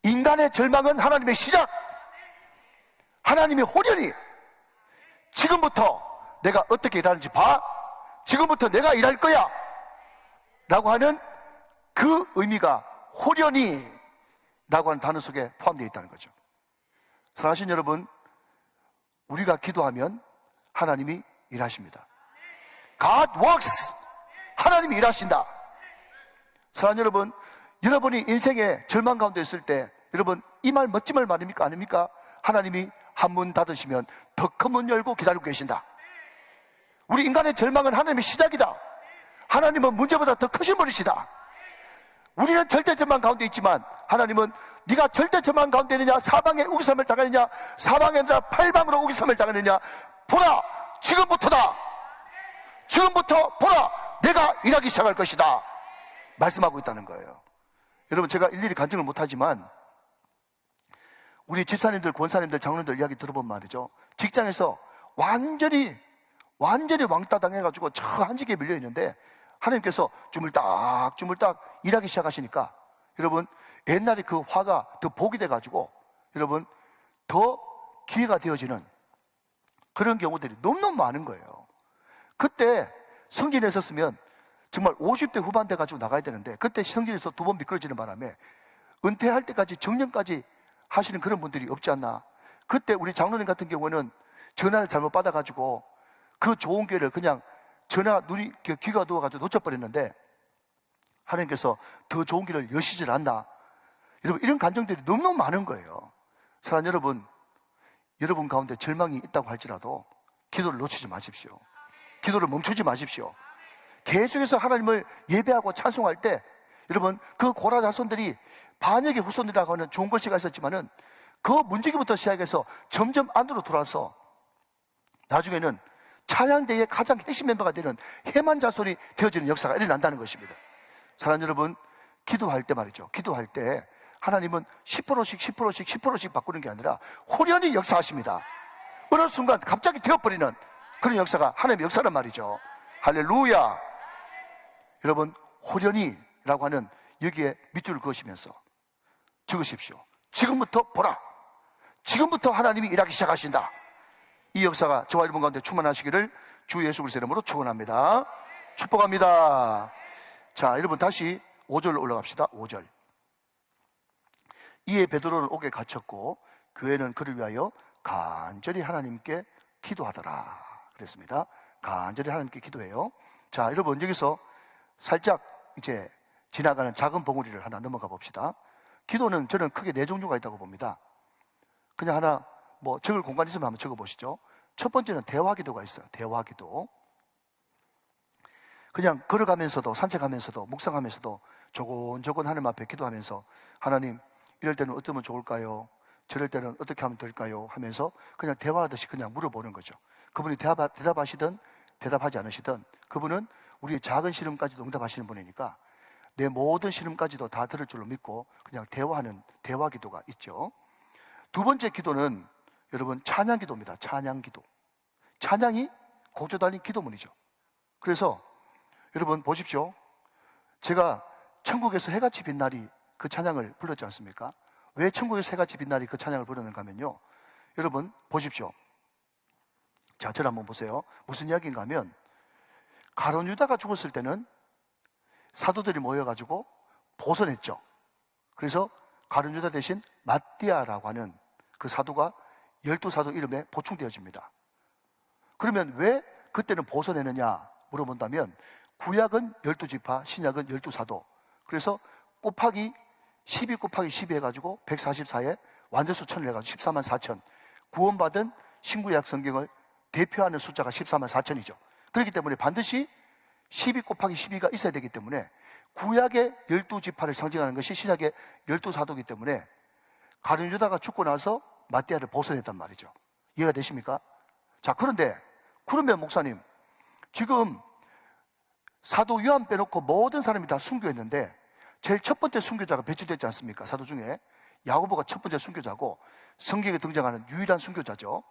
인간의 절망은 하나님의 시작, 하나님의 호련히 지금부터 내가 어떻게 일하는지 봐. 지금부터 내가 일할 거야 라고 하는 그 의미가 호련히 라고 하는 단어 속에 포함되어 있다는 거죠. 사랑하신 여러분, 우리가 기도하면 하나님이 일하십니다. God works. 하나님이 일하신다. 사랑하는 여러분, 여러분이 인생의 절망 가운데 있을 때 여러분 이 말 멋진 말 말입니까? 아닙니까? 하나님이 한 문 닫으시면 더 큰 문 열고 기다리고 계신다. 우리 인간의 절망은 하나님의 시작이다. 하나님은 문제보다 더 크신 분이시다. 우리는 절대 절망 가운데 있지만 하나님은 네가 절대 절망 가운데 있느냐, 사방에 우기삼을 당하느냐, 사방에 아니라 팔방으로 우기삼을 당하느냐, 보라, 지금부터다. 지금부터 보라, 내가 일하기 시작할 것이다. 말씀하고 있다는 거예요. 여러분, 제가 일일이 간증을 못하지만 우리 집사님들, 권사님들, 장로님들 이야기 들어본 말이죠. 직장에서 완전히 왕따 당해가지고 저 한직에 밀려 있는데 하나님께서 주물딱 일하기 시작하시니까 여러분, 옛날에 그 화가 더 복이 돼가지고 여러분, 더 기회가 되어지는 그런 경우들이 너무너무 많은 거예요. 그때 성진했었으면 정말 50대 후반 돼가지고 나가야 되는데 그때 성진에서 2번 미끄러지는 바람에 은퇴할 때까지 정년까지 하시는 그런 분들이 없지 않나. 그때 우리 장로님 같은 경우는 전화를 잘못 받아가지고 그 좋은 기회를 그냥 귀가 누워가지고 놓쳐버렸는데 하나님께서 더 좋은 길을 여시질 않나. 여러분, 이런 감정들이 너무너무 많은 거예요. 사랑하는 여러분, 여러분 가운데 절망이 있다고 할지라도 기도를 놓치지 마십시오. 기도를 멈추지 마십시오. 계속해서 하나님을 예배하고 찬송할 때 여러분, 그 고라 자손들이 반역의 후손이라고 하는 좋은 글씨가 있었지만은 그 문지기부터 시작해서 점점 안으로 들어와서 나중에는 찬양대의 가장 핵심 멤버가 되는 해만 자손이 되어지는 역사가 일어난다는 것입니다. 사랑하는 여러분, 기도할 때 말이죠. 기도할 때 하나님은 10%씩 바꾸는 게 아니라 호련히 역사하십니다. 어느 순간 갑자기 되어버리는 그런 역사가 하나님의 역사란 말이죠. 할렐루야. 여러분, 호련히라고 하는 여기에 밑줄을 그으시면서 적으십시오. 지금부터 보라. 지금부터 하나님이 일하기 시작하신다. 이 역사가 저와 여러분 가운데 충만하시기를 주 예수 그리스도의 이름으로 축원합니다. 축복합니다. 자, 여러분 다시 5절로 올라갑시다. 5절. 이에 베드로는 옥에 갇혔고 교회는 그를 위하여 간절히 하나님께 기도하더라. 그랬습니다. 간절히 하나님께 기도해요. 자, 여러분 여기서 살짝 이제 지나가는 작은 봉우리를 하나 넘어가 봅시다. 기도는 저는 크게 4종류가 있다고 봅니다. 그냥 하나 적을 공간 있으면 한번 적어보시죠. 첫 번째는 대화기도가 있어요. 대화기도. 그냥 걸어가면서도 산책하면서도 묵상하면서도 조곤조곤 하나님 앞에 기도하면서 하나님, 이럴 때는 어떠면 좋을까요? 저럴 때는 어떻게 하면 될까요? 하면서 그냥 대화하듯이 그냥 물어보는 거죠. 그분이 대답하시든 대답하지 않으시든 그분은 우리의 작은 시름까지도 응답하시는 분이니까 내 모든 시름까지도 다 들을 줄로 믿고 그냥 대화하는 대화기도가 있죠. 두 번째 기도는 여러분 찬양기도입니다. 찬양기도. 찬양이 고조 달린 기도문이죠. 그래서 여러분 보십시오. 제가 천국에서 해같이 빛나리 그 찬양을 불렀지 않습니까? 왜 천국에서 해같이 빛나리 그 찬양을 부르는가 하면요. 여러분 보십시오. 자, 저를 한번 보세요. 무슨 이야기인가 하면 가룟 유다가 죽었을 때는 사도들이 모여가지고 보선했죠. 그래서 가룟 유다 대신 마띠아라고 하는 그 사도가 12사도 이름에 보충되어집니다. 그러면 왜 그때는 보선했느냐 물어본다면 구약은 12지파, 신약은 12사도. 그래서 곱하기 12 곱하기 12 해가지고 144에 완전수 1000을 해가지고 14만 4천. 구원받은 신구약 성경을 대표하는 숫자가 14만 4천이죠. 그렇기 때문에 반드시 12 곱하기 12가 있어야 되기 때문에 구약의 12지파를 상징하는 것이 신약의 12사도이기 때문에 가룟 유다가 죽고 나서 마띠아를 보선했단 말이죠. 이해가 되십니까? 자, 그러면 목사님, 지금 사도 요한 빼놓고 모든 사람이 다 순교했는데 제일 첫 번째 순교자가 배출됐지 않습니까? 사도 중에 야고보가 첫 번째 순교자고 성경에 등장하는 유일한 순교자죠.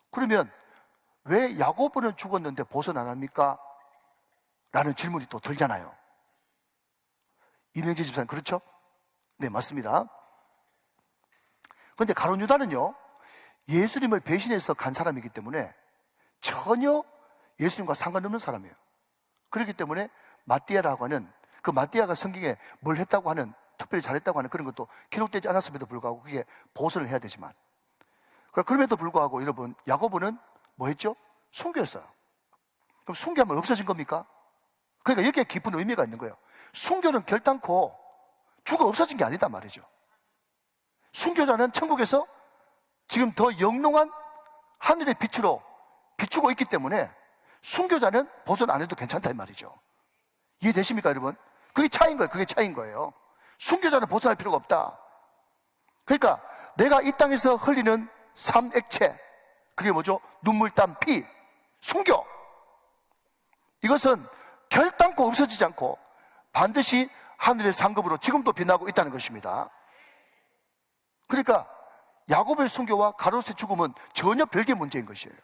그러면 왜 야고보는 죽었는데 보선 안 합니까? 라는 질문이 또 들잖아요. 이명재 집사님, 그렇죠? 네, 맞습니다. 그런데 가룟 유다는요, 예수님을 배신해서 간 사람이기 때문에 전혀 예수님과 상관없는 사람이에요. 그렇기 때문에 마띠아라고 하는, 그 마띠아가 성경에 뭘 했다고 하는, 특별히 잘했다고 하는 그런 것도 기록되지 않았음에도 불구하고 그게 보선을 해야 되지만, 그럼에도 불구하고 여러분, 야고보는 뭐 했죠? 순교했어요. 그럼 순교하면 없어진 겁니까? 그러니까 여기에 깊은 의미가 있는 거예요. 순교는 결단코 죽어 없어진 게 아니다 말이죠. 순교자는 천국에서 지금 더 영롱한 하늘의 빛으로 비추고 있기 때문에 순교자는 보선 안 해도 괜찮다 이 말이죠. 이해되십니까 여러분? 그게 차이인 거예요. 그게 차이인 거예요. 순교자는 보선할 필요가 없다. 그러니까 내가 이 땅에서 흘리는 삼액체, 그게 뭐죠? 눈물, 땀, 피, 순교. 이것은 결단코 없어지지 않고 반드시 하늘의 상급으로 지금도 빛나고 있다는 것입니다. 그러니까 야곱의 순교와 가롯의 죽음은 전혀 별개의 문제인 것이에요.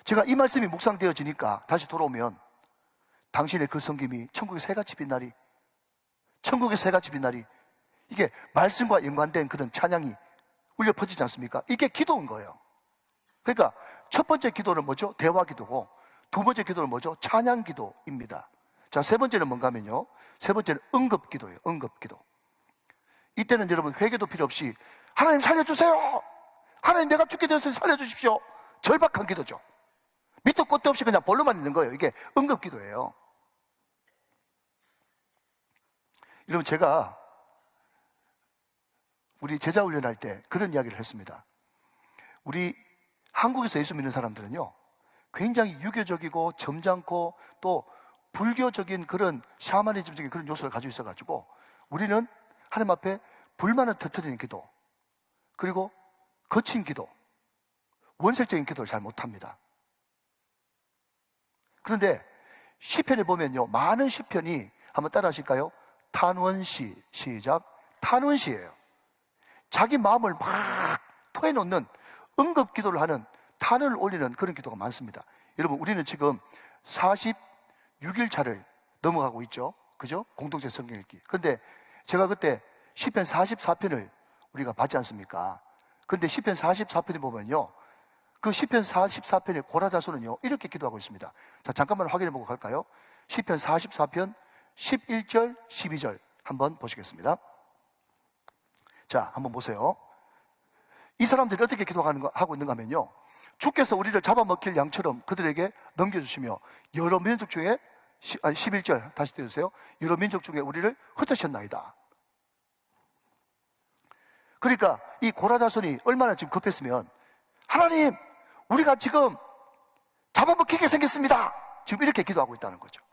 제가 이 말씀이 묵상되어지니까 다시 돌아오면 당신의 그 섬김이 천국의 새같이 빛나리, 천국의 새같이 빛나리, 이게 말씀과 연관된 그런 찬양이 울려 퍼지지 않습니까? 이게 기도인 거예요. 그러니까 첫 번째 기도는 뭐죠? 대화 기도고, 두 번째 기도는 뭐죠? 찬양 기도입니다. 자, 세 번째는 뭔가 하면요, 세 번째는 응급 기도예요. 응급 기도. 이때는 여러분 회개도 필요 없이 하나님 살려주세요, 하나님 내가 죽게 되었으니 살려주십시오, 절박한 기도죠. 밑도 끝도 없이 그냥 볼로만 있는 거예요. 이게 응급 기도예요. 여러분, 제가 우리 제자 훈련할 때 그런 이야기를 했습니다. 우리 한국에서 예수 믿는 사람들은요, 굉장히 유교적이고 점잖고 또 불교적인 그런 샤머니즘적인 그런 요소를 가지고 있어가지고 우리는 하나님 앞에 불만을 터뜨리는 기도, 그리고 거친 기도, 원색적인 기도를 잘 못합니다. 그런데 시편에 보면요, 많은 시편이, 한번 따라 하실까요? 탄원시. 시작. 탄원시예요. 자기 마음을 막 토해놓는 응급 기도를 하는, 탄원을 올리는 그런 기도가 많습니다. 여러분, 우리는 지금 46일 차를 넘어가고 있죠. 그죠? 공동체 성경 읽기. 근데 제가 그때 시편 44편을 우리가 봤지 않습니까? 근데 시편 44편에 보면요, 그 시편 44편의 고라자손은요, 이렇게 기도하고 있습니다. 자, 잠깐만 확인해 보고 갈까요? 시편 44편 11절, 12절 한번 보시겠습니다. 자, 한번 보세요. 이 사람들이 어떻게 하고 있는가 하면요, 주께서 우리를 잡아먹힐 양처럼 그들에게 넘겨주시며 여러 민족 중에, 11절 다시 띄워주세요. 여러 민족 중에 우리를 흩으셨나이다. 그러니까 이 고라자손이 얼마나 지금 급했으면, 하나님, 우리가 지금 잡아먹히게 생겼습니다, 지금 이렇게 기도하고 있다는 거죠.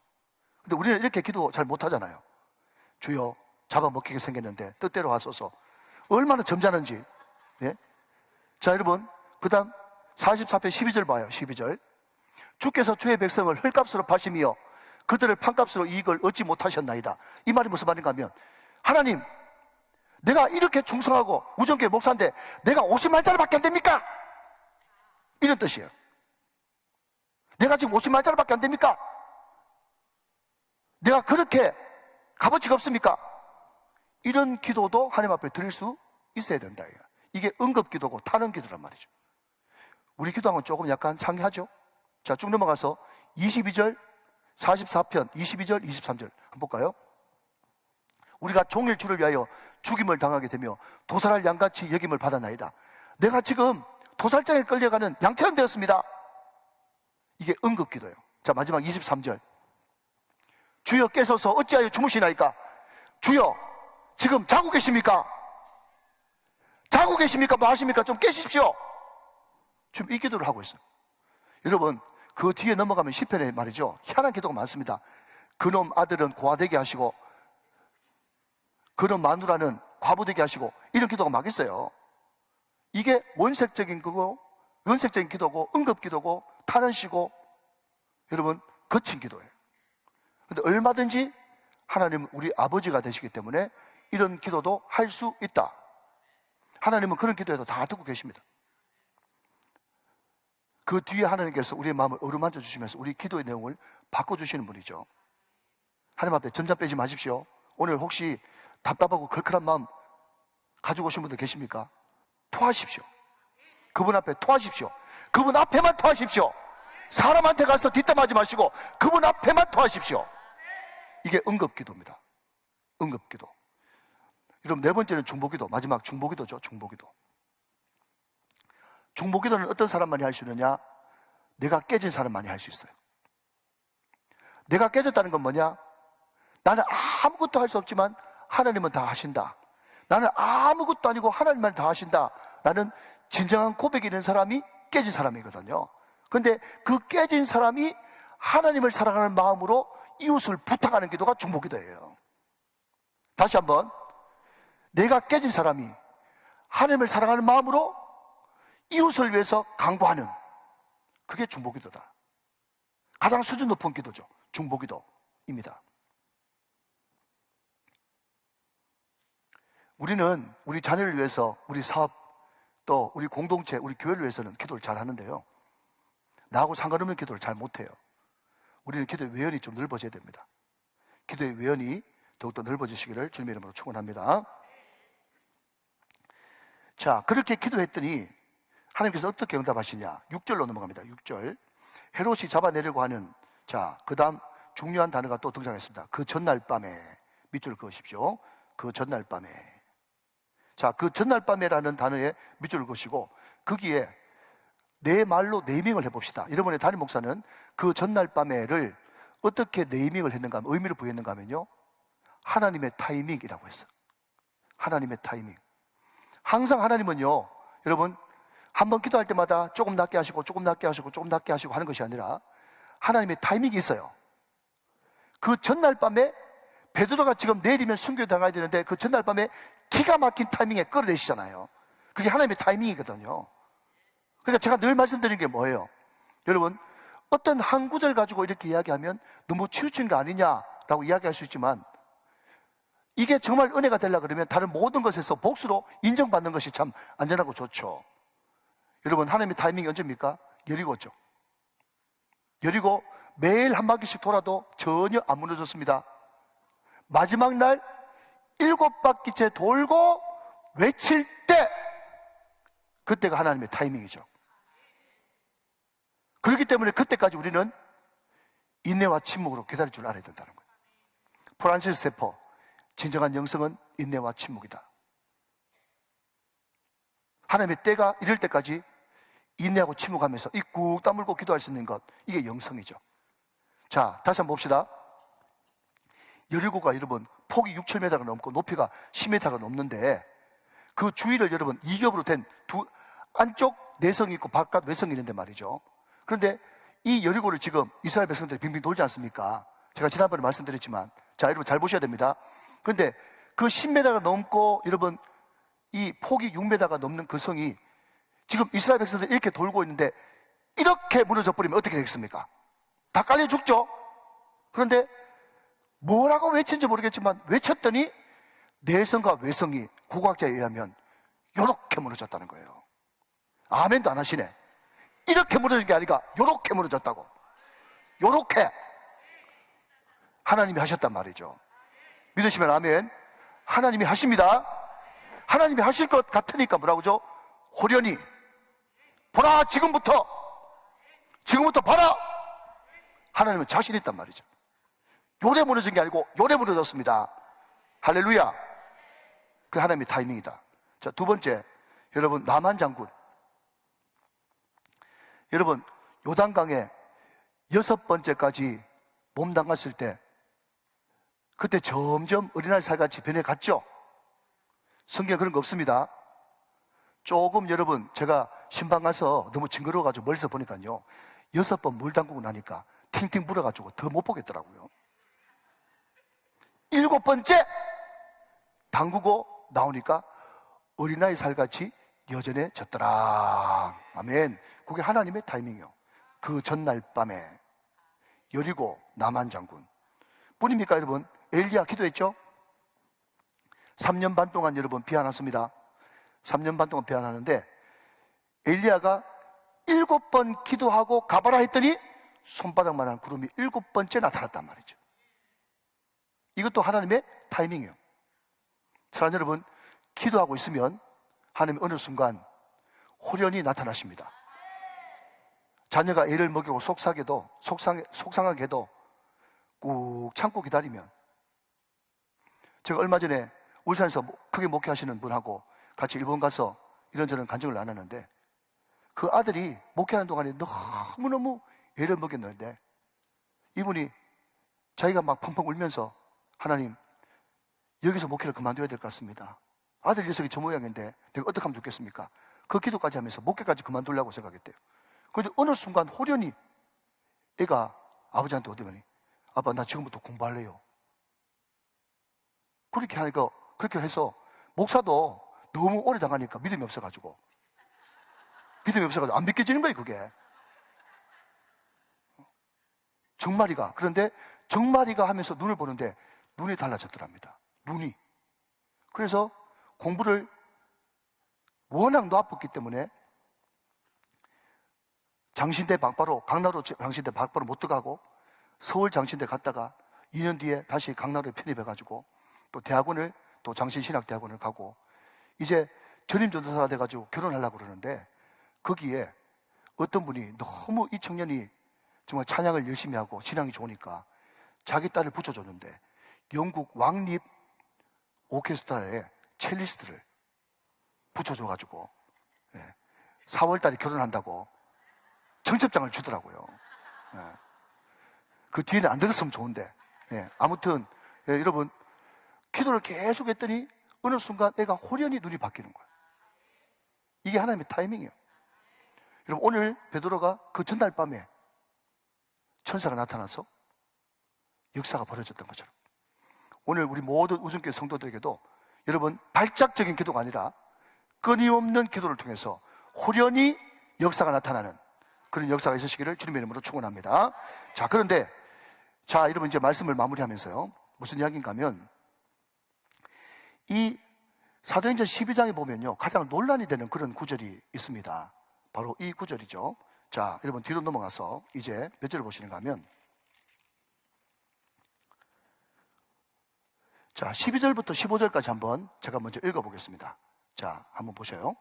근데 우리는 이렇게 기도 잘 못하잖아요. 주여, 잡아먹히게 생겼는데 뜻대로 하소서. 얼마나 점잖은지. 예? 자, 여러분, 그 다음 44편 12절 봐요. 12절. 주께서 주의 백성을 헐값으로 파시며 그들을 판값으로 이익을 얻지 못하셨나이다. 이 말이 무슨 말인가 하면, 하나님, 내가 이렇게 충성하고 우정교회 목사인데 내가 50만짜리밖에 안 됩니까? 이런 뜻이에요. 내가 지금 50만짜리밖에 안 됩니까? 내가 그렇게 값어치가 없습니까? 이런 기도도 하나님 앞에 드릴 수 있어야 된다. 이게 응급 기도고 탄원 기도란 말이죠. 우리 기도하면 조금 약간 상이하죠? 자, 쭉 넘어가서 22절, 44편 22절, 23절 한번 볼까요? 우리가 종일 주를 위하여 죽임을 당하게 되며 도살할 양같이 여김을 받았나이다. 내가 지금 도살장에 끌려가는 양처럼 되었습니다. 이게 응급 기도예요. 자, 마지막 23절. 주여 깨서서 어찌하여 주무시나이까? 주여, 지금 자고 계십니까? 자고 계십니까? 뭐 하십니까? 좀 깨십시오. 지금 이 기도를 하고 있어요. 여러분, 그 뒤에 넘어가면 시편에 말이죠, 희한한 기도가 많습니다. 그놈 아들은 고아되게 하시고 그놈 마누라는 과부되게 하시고, 이런 기도가 막 있어요. 이게 원색적인 거고, 원색적인 기도고, 응급 기도고, 탄원시고, 여러분, 거친 기도예요. 근데 얼마든지 하나님은 우리 아버지가 되시기 때문에 이런 기도도 할 수 있다. 하나님은 그런 기도에도 다 듣고 계십니다. 그 뒤에 하나님께서 우리의 마음을 어루만져 주시면서 우리 기도의 내용을 바꿔주시는 분이죠. 하나님 앞에 점점 빼지 마십시오. 오늘 혹시 답답하고 걸걸한 마음 가지고 오신 분들 계십니까? 토하십시오. 그분 앞에 토하십시오. 그분 앞에만 토하십시오. 사람한테 가서 뒷담하지 마시고 그분 앞에만 토하십시오. 이게 응급기도입니다. 응급기도. 여러분, 네 번째는 중보기도. 마지막 중보기도죠. 중보기도. 중보기도는 어떤 사람만이 할 수 있느냐? 내가 깨진 사람만이 할 수 있어요. 내가 깨졌다는 건 뭐냐? 나는 아무것도 할 수 없지만 하나님은 다 하신다. 나는 아무것도 아니고 하나님만 다 하신다. 라는 진정한 고백이 있는 사람이 깨진 사람이거든요. 근데 그 깨진 사람이 하나님을 사랑하는 마음으로 이웃을 부탁하는 기도가 중보기도예요. 다시 한번, 내가 깨진 사람이 하나님을 사랑하는 마음으로 이웃을 위해서 강구하는, 그게 중보기도다. 가장 수준 높은 기도죠. 중보기도. 입니다. 우리는 우리 자녀를 위해서, 우리 사업, 또 우리 공동체, 우리 교회를 위해서는 기도를 잘 하는데요, 나하고 상관없는 기도를 잘 못해요. 우리는 기도의 외연이 좀 넓어져야 됩니다. 기도의 외연이 더욱더 넓어지시기를 주님의 이름으로 축원합니다. 자, 그렇게 기도했더니 하나님께서 어떻게 응답하시냐. 6절로 넘어갑니다. 6절. 헤롯이 잡아내려고 하는, 자, 그 다음 중요한 단어가 또 등장했습니다. 그 전날 밤에, 밑줄 그으십시오. 그 전날 밤에. 자, 그 전날 밤에라는 단어에 밑줄을 그으시고, 거기에 내 말로 네이밍을 해봅시다. 여러분의 담임 목사는 그 전날 밤에를 어떻게 네이밍을 했는가 하면, 의미를 부여했는가 하면요, 하나님의 타이밍이라고 했어요. 하나님의 타이밍. 항상 하나님은요, 여러분, 한번 기도할 때마다 조금 낮게 하시고 조금 낮게 하시고 조금 낮게 하시고 하는 것이 아니라 하나님의 타이밍이 있어요. 그 전날 밤에 베드로가 지금 내리면 순교 당해야 되는데 그 전날 밤에 기가 막힌 타이밍에 끌어내시잖아요. 그게 하나님의 타이밍이거든요. 그러니까 제가 늘 말씀드리는 게 뭐예요? 여러분, 어떤 한 구절 가지고 이렇게 이야기하면 너무 치우친 거 아니냐라고 이야기할 수 있지만, 이게 정말 은혜가 되려고 그러면 다른 모든 것에서 복수로 인정받는 것이 참 안전하고 좋죠. 여러분, 하나님의 타이밍이 언제입니까? 여리고죠. 여리고 매일 한 바퀴씩 돌아도 전혀 안 무너졌습니다. 마지막 날 7바퀴째 돌고 외칠 때, 그때가 하나님의 타이밍이죠. 그렇기 때문에 그때까지 우리는 인내와 침묵으로 기다릴 줄 알아야 된다는 거예요. 프란시스 세퍼, 진정한 영성은 인내와 침묵이다. 하나님의 때가 이럴 때까지 인내하고 침묵하면서 이 꾹 다물고 기도할 수 있는 것, 이게 영성이죠. 자, 다시 한번 봅시다. 여리고가 여러분 폭이 6, 7m가 넘고 높이가 10m가 넘는데, 그 주위를 여러분 이겹으로 된 안쪽 내성이 있고 바깥 외성이 있는데 말이죠. 그런데 이 여리고를 지금 이스라엘 백성들이 빙빙 돌지 않습니까? 제가 지난번에 말씀드렸지만, 자, 여러분 잘 보셔야 됩니다. 그런데 그 10m가 넘고 여러분 이 폭이 6m가 넘는 그 성이 지금 이스라엘 백성들이 이렇게 돌고 있는데, 이렇게 무너져 버리면 어떻게 되겠습니까? 다 깔려 죽죠. 그런데 뭐라고 외친지 모르겠지만 외쳤더니 내성과 외성이 고고학자에 의하면 요렇게 무너졌다는 거예요. 아멘도 안 하시네. 이렇게 무너진 게 아니라 요렇게 무너졌다고. 요렇게 하나님이 하셨단 말이죠. 믿으시면 아멘. 하나님이 하십니다. 하나님이 하실 것 같으니까 뭐라고 하죠? 호련히 보라, 지금부터 봐라. 하나님은 자신 있단 말이죠. 요래 무너진 게 아니고 요래 무너졌습니다. 할렐루야. 그 하나님의 타이밍이다. 자, 두 번째, 여러분 나만 장군. 여러분 요단강에 6번째까지 몸담갔을 때, 그때 점점 어린아이 살같이 변해갔죠. 성경에 그런 거 없습니다. 조금 여러분, 제가 신방 가서 너무 징그러워가지고 멀리서 보니까요, 6번 물 담그고 나니까 팅팅 불어가지고 더 못 보겠더라고요. 7번째 담그고 나오니까 어린아이 살같이 여전해졌더라. 아멘. 그게 하나님의 타이밍이요. 그 전날 밤에 여리고 남한 장군 뿐입니까? 여러분, 엘리야 기도했죠? 3년 반 동안 여러분 비 안 왔습니다. 3년 반 동안 비 안 왔는데, 엘리야가 7번 기도하고 가봐라 했더니 손바닥만한 구름이 7번째 나타났단 말이죠. 이것도 하나님의 타이밍이에요. 사랑하는 여러분, 기도하고 있으면 하나님이 어느 순간 호련히 나타나십니다. 자녀가 애를 먹이고 속상하게 해도 꾹 참고 기다리면, 제가 얼마 전에 울산에서 크게 목회하시는 분하고 같이 일본 가서 이런저런 간증을 나눴는데, 그 아들이 목회하는 동안에 너무너무 애를 먹였는데, 이분이 자기가 막 펑펑 울면서, 하나님, 여기서 목회를 그만둬야 될 것 같습니다. 아들 녀석이 저 모양인데 내가 어떻게 하면 좋겠습니까? 그 기도까지 하면서 목회까지 그만두려고 생각했대요. 그런데 어느 순간 호련히 애가 아버지한테 오더니, 아빠 나 지금부터 공부할래요. 그렇게 하니까, 그렇게 해서 목사도 너무 오래 당하니까 믿음이 없어가지고 안 믿겨지는 거예요. 그게 정말이가. 그런데 정말이가 하면서 눈을 보는데 눈이 달라졌더랍니다. 눈이. 그래서 공부를 워낙 높았기 때문에 장신대 박바로, 강나루 장신대 박바로 못 들어가고 서울 장신대 갔다가 2년 뒤에 다시 강나루에 편입해가지고 또 대학원을, 또 장신신학대학원을 가고 이제 전임전도사가 돼가지고 결혼하려고 그러는데 거기에 어떤 분이 너무 이 청년이 정말 찬양을 열심히 하고 신앙이 좋으니까 자기 딸을 붙여줬는데 영국 왕립 오케스트라에 첼리스트를 붙여줘가지고 4월달에 결혼한다고 청첩장을 주더라고요. 그 뒤에는 안 들었으면 좋은데 아무튼 여러분 기도를 계속 했더니 어느 순간 애가 호련히 눈이 바뀌는 거예요. 이게 하나님의 타이밍이에요. 여러분 오늘 베드로가 그 전날 밤에 천사가 나타나서 역사가 벌어졌던 것처럼 오늘 우리 모든 우정교회 성도들에게도 여러분 발작적인 기도가 아니라 끊임없는 기도를 통해서 호련히 역사가 나타나는 그런 역사가 있으시기를 주님의 이름으로 축원합니다. 자, 그런데 자, 여러분 이제 말씀을 마무리하면서요. 무슨 이야기인가 하면 이 사도행전 12장에 보면요. 가장 논란이 되는 그런 구절이 있습니다. 바로 이 구절이죠. 자, 여러분 뒤로 넘어가서 이제 몇 절을 보시는가 하면 자, 12절부터 15절까지 한번 제가 먼저 읽어보겠습니다. 자, 한번 보셔요.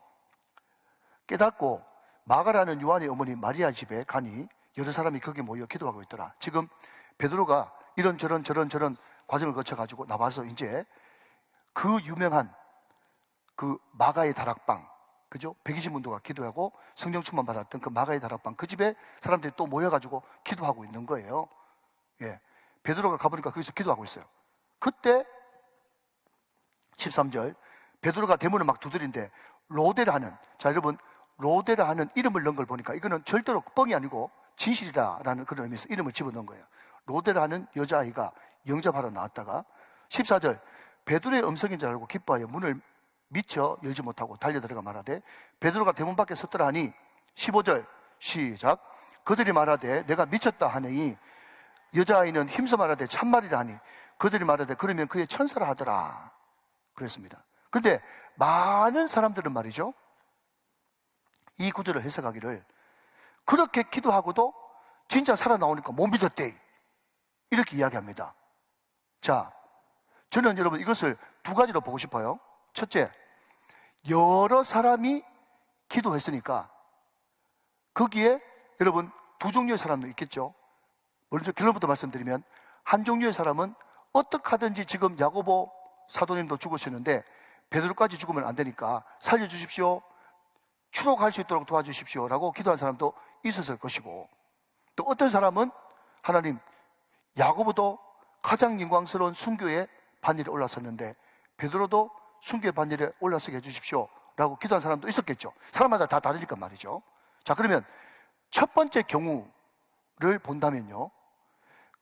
깨닫고 마가라는 요한의 어머니 마리아 집에 가니 여러 사람이 거기 모여 기도하고 있더라. 지금 베드로가 이런저런 과정을 거쳐가지고 나와서 이제 그 유명한 그 마가의 다락방, 그죠? 120문도가 기도하고 성령 충만 받았던 그 마가의 다락방, 그 집에 사람들이 또 모여가지고 기도하고 있는 거예요. 예. 베드로가 가보니까 거기서 기도하고 있어요. 그때 13절 베드로가 대문을 막 두드린데 로데라 하는, 자 여러분 로데라 하는 이름을 넣은 걸 보니까 이거는 절대로 뻥이 아니고 진실이다라는 그런 의미에서 이름을 집어넣은 거예요. 로데라 하는 여자아이가 영접하러 나왔다가 14절 베드로의 음성인 줄 알고 기뻐하여 문을 미쳐 열지 못하고 달려들어가 말하되 베드로가 대문 밖에 섰더라 하니 15절 시작 그들이 말하되 내가 미쳤다 하니 여자아이는 힘써 말하되 참말이라 하니 그들이 말하되 그러면 그의 천사라 하더라 그랬습니다. 근데 많은 사람들은 말이죠 이 구절을 해석하기를 그렇게 기도하고도 진짜 살아나오니까 못 믿었대 이렇게 이야기합니다. 자, 저는 여러분 이것을 두 가지로 보고 싶어요. 첫째, 여러 사람이 기도했으니까 거기에 여러분 두 종류의 사람도 있겠죠. 먼저 결론부터 말씀드리면 한 종류의 사람은 어떻게 하든지 지금 야고보 사도님도 죽으셨는데 베드로까지 죽으면 안 되니까 살려주십시오. 추록할 수 있도록 도와주십시오 라고 기도한 사람도 있었을 것이고 또 어떤 사람은 하나님 야고보도 가장 영광스러운 순교의 반열에 올라섰는데 베드로도 순교의 반열에 올라서게 해주십시오 라고 기도한 사람도 있었겠죠. 사람마다 다 다르니까 말이죠. 자, 그러면 첫 번째 경우를 본다면요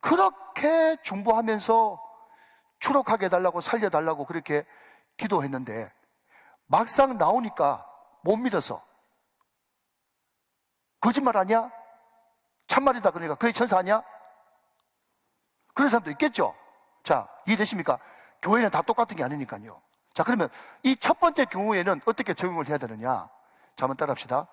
그렇게 중보하면서 추록하게 해달라고 살려달라고 그렇게 기도했는데 막상 나오니까 못 믿어서 거짓말 아니야? 참말이다 그러니까 그의 천사 아니야? 그런 사람도 있겠죠. 자, 이해되십니까? 교회는 다 똑같은 게 아니니까요. 자, 그러면 이 첫 번째 경우에는 어떻게 적용을 해야 되느냐? 자, 한번 따라합시다.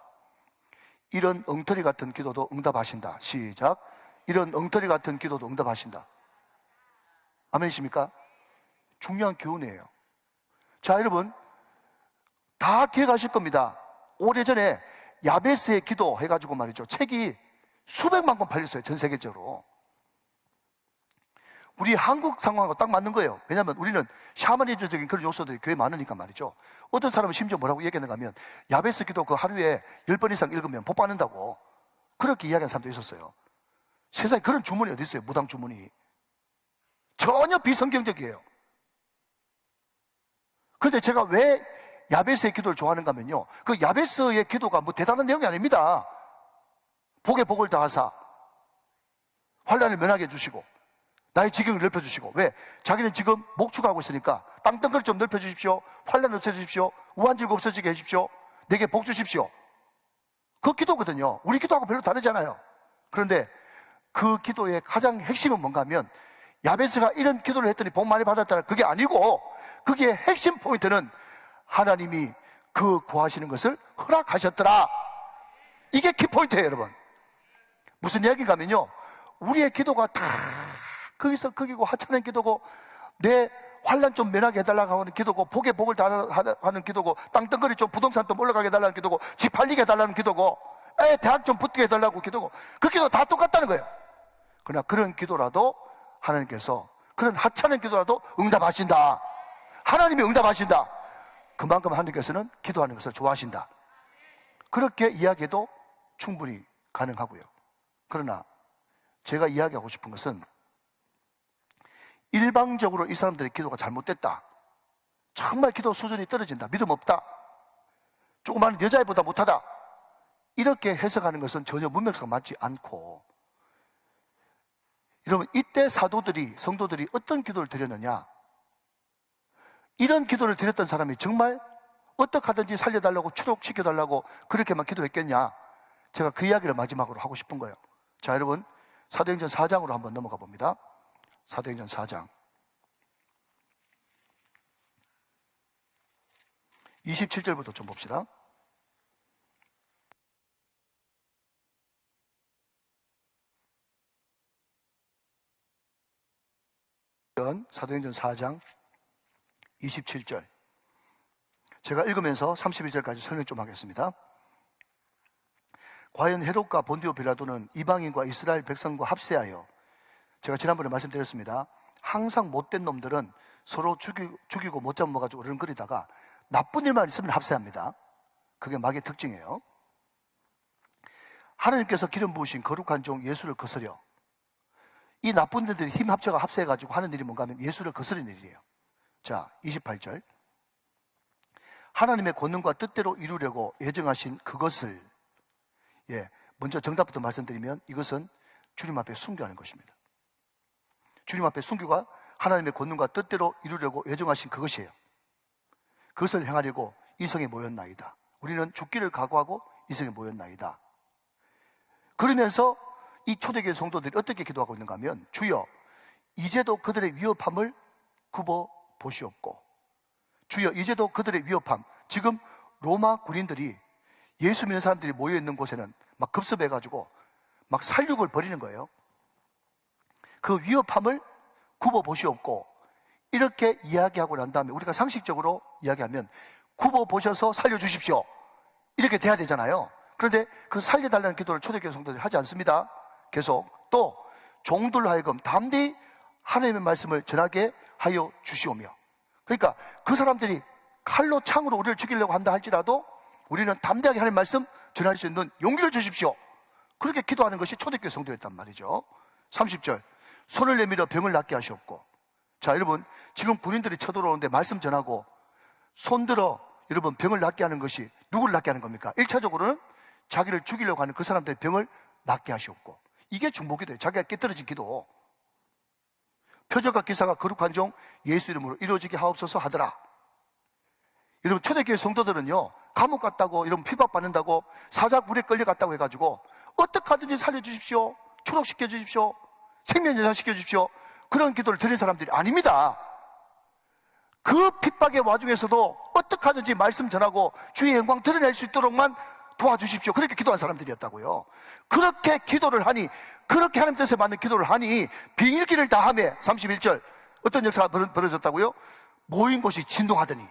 이런 엉터리 같은 기도도 응답하신다. 시작. 이런 엉터리 같은 기도도 응답하신다. 아멘이십니까? 중요한 교훈이에요. 자, 여러분 다 기억하실 겁니다. 오래전에 야베스의 기도 해가지고 말이죠. 책이 수백만 권 팔렸어요. 전 세계적으로. 우리 한국 상황하고 딱 맞는 거예요. 왜냐하면 우리는 샤머니즘적인 그런 요소들이 교회에 많으니까 말이죠. 어떤 사람은 심지어 뭐라고 얘기하는가 하면 야베스 기도 그 하루에 10번 이상 읽으면 복 받는다고 그렇게 이야기하는 사람도 있었어요. 세상에 그런 주문이 어디 있어요? 무당 주문이. 전혀 비성경적이에요. 그런데 제가 왜 야베스의 기도를 좋아하는가 하면요 그 야베스의 기도가 뭐 대단한 내용이 아닙니다. 복에 복을 다하사 환난을 면하게 해주시고 나의 지경을 넓혀주시고 왜? 자기는 지금 목축하고 있으니까 땅덩어리 좀 넓혀주십시오. 환난 없애주십시오. 우한질고 없어지게 해주십시오. 내게 복 주십시오. 그 기도거든요. 우리 기도하고 별로 다르잖아요. 그런데 그 기도의 가장 핵심은 뭔가 하면 야베스가 이런 기도를 했더니 복 많이 받았다, 그게 아니고 그게 핵심 포인트는 하나님이 그 구하시는 것을 허락하셨더라. 이게 키포인트예요, 여러분. 무슨 이야기인가 하면요, 우리의 기도가 다 거기서 거기고 하찮은 기도고, 내 환난 좀 면하게 해달라고 하는 기도고, 복에 복을 하는 기도고, 땅덩어리 좀 부동산 좀 올라가게 해달라는 기도고, 집 팔리게 해달라는 기도고, 애 대학 좀 붙게 해달라고 기도고, 그 기도 다 똑같다는 거예요. 그러나 그런 기도라도 하나님께서, 그런 하찮은 기도라도 응답하신다. 하나님이 응답하신다. 그만큼 하나님께서는 기도하는 것을 좋아하신다. 그렇게 이야기해도 충분히 가능하고요. 그러나 제가 이야기하고 싶은 것은, 일방적으로 이 사람들의 기도가 잘못됐다, 정말 기도 수준이 떨어진다, 믿음 없다, 조그마한 여자애보다 못하다, 이렇게 해석하는 것은 전혀 문맥상 맞지 않고, 여러분, 이때 사도들이, 성도들이 어떤 기도를 드렸느냐, 이런 기도를 드렸던 사람이 정말 어떻게 하든지 살려달라고, 추록시켜달라고 그렇게만 기도했겠냐, 제가 그 이야기를 마지막으로 하고 싶은 거예요. 자, 여러분, 사도행전 4장으로 한번 넘어가 봅니다. 사도행전 4장 27절부터 좀 봅시다. 사도행전 4장 27절, 제가 읽으면서 31절까지 설명 좀 하겠습니다. 과연 헤롯과 본디오 빌라도는 이방인과 이스라엘 백성과 합세하여, 제가 지난번에 말씀드렸습니다, 항상 못된 놈들은 서로 죽이고 못 잡아가지고 어른거리다가 나쁜 일만 있으면 합세합니다. 그게 마귀의 특징이에요. 하나님께서 기름 부으신 거룩한 종 예수를 거스려, 이 나쁜 자들이 힘 합쳐가 합세해가지고 하는 일이 뭔가 하면 예수를 거스르는 일이에요. 자, 28절, 하나님의 권능과 뜻대로 이루려고 예정하신 그것을, 먼저 정답부터 말씀드리면 이것은 주님 앞에 순교하는 것입니다. 주님 앞에 순교가 하나님의 권능과 뜻대로 이루려고 예정하신 그것이에요. 그것을 행하려고 이 성에 모였나이다. 우리는 죽기를 각오하고 이 성에 모였나이다. 그러면서 이 초대교회 성도들이 어떻게 기도하고 있는가 하면, 주여 이제도 그들의 위협함을 굽어 보시옵고, 주여 이제도 그들의 위협함, 지금 로마 군인들이 예수 믿는 사람들이 모여있는 곳에는 막 급습해가지고 막 살육을 벌이는 거예요. 그 위협함을 굽어 보시옵고, 이렇게 이야기하고 난 다음에 우리가 상식적으로 이야기하면 굽어 보셔서 살려주십시오, 이렇게 돼야 되잖아요. 그런데 그 살려달라는 기도를 초대교회 성도들이 하지 않습니다. 계속 또 종들로 하여금 담대히 하나님의 말씀을 전하게 하여 주시오며, 그러니까 그 사람들이 칼로 창으로 우리를 죽이려고 한다 할지라도 우리는 담대하게 하나님의 말씀 전할 수 있는 용기를 주십시오, 그렇게 기도하는 것이 초대교회 성도였단 말이죠. 30절, 손을 내밀어 병을 낫게 하시옵고. 자, 여러분, 지금 군인들이 쳐들어오는데 말씀 전하고 손들어 여러분 병을 낫게 하는 것이 누구를 낫게 하는 겁니까? 1차적으로는 자기를 죽이려고 하는 그 사람들의 병을 낫게 하시옵고. 이게 중보기도예요. 자기가 깨뜨려진 기도. 표적과 기사가 거룩한 종 예수 이름으로 이루어지게 하옵소서 하더라. 여러분, 초대교회 성도들은요, 감옥 갔다고, 여러분 핍박받는다고, 사자굴에 끌려갔다고 해가지고 어떻게 하든지 살려주십시오, 추록시켜 주십시오, 생명연장시켜 주십시오, 그런 기도를 드린 사람들이 아닙니다. 그 핍박의 와중에서도 어떻게 하든지 말씀 전하고 주의 영광 드러낼 수 있도록만 도와주십시오, 그렇게 기도한 사람들이었다고요. 그렇게 기도를 하니, 그렇게 하나님 뜻에 맞는 기도를 하니 비일기를 다하며, 31절, 어떤 역사가 벌어졌다고요? 모인 곳이 진동하더니.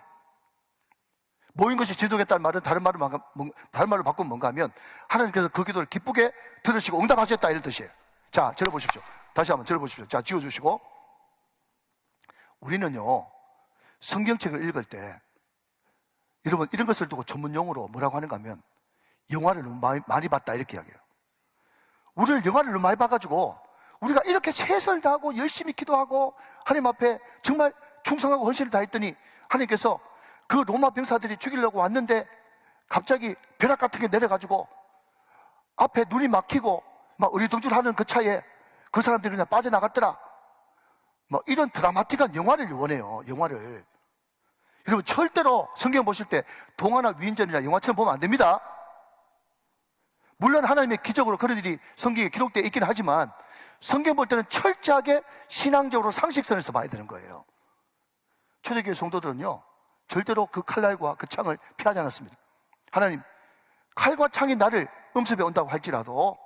모인 것이 진동했다는 말은 다른 말로 바꾸면 뭔가 하면 하나님께서 그 기도를 기쁘게 들으시고 응답하셨다, 이런 뜻이에요. 자, 들어보십시오. 다시 한번 들어보십시오. 자, 지워주시고. 우리는요, 성경책을 읽을 때 여러분 이런 것을 두고 전문용어로 뭐라고 하는가 하면 영화를 너무 많이 봤다, 이렇게 이야기해요. 우리를 영화를 너무 많이 봐가지고 우리가 이렇게 최선을 다하고 열심히 기도하고 하나님 앞에 정말 충성하고 헌신을 다했더니 하나님께서 그 로마 병사들이 죽이려고 왔는데 갑자기 벼락 같은 게 내려가지고 앞에 눈이 막히고 막 어리둥절하는 그 차에 그 사람들이 그냥 빠져나갔더라, 뭐 이런 드라마틱한 영화를 원해요. 영화를. 여러분, 절대로 성경 보실 때 동화나 위인전이나 영화처럼 보면 안 됩니다. 물론 하나님의 기적으로 그런 일이 성경에 기록되어 있긴 하지만 성경 볼 때는 철저하게 신앙적으로 상식선에서 봐야 되는 거예요. 초대교회 성도들은요, 절대로 그 칼날과 그 창을 피하지 않았습니다. 하나님, 칼과 창이 나를 음습에 온다고 할지라도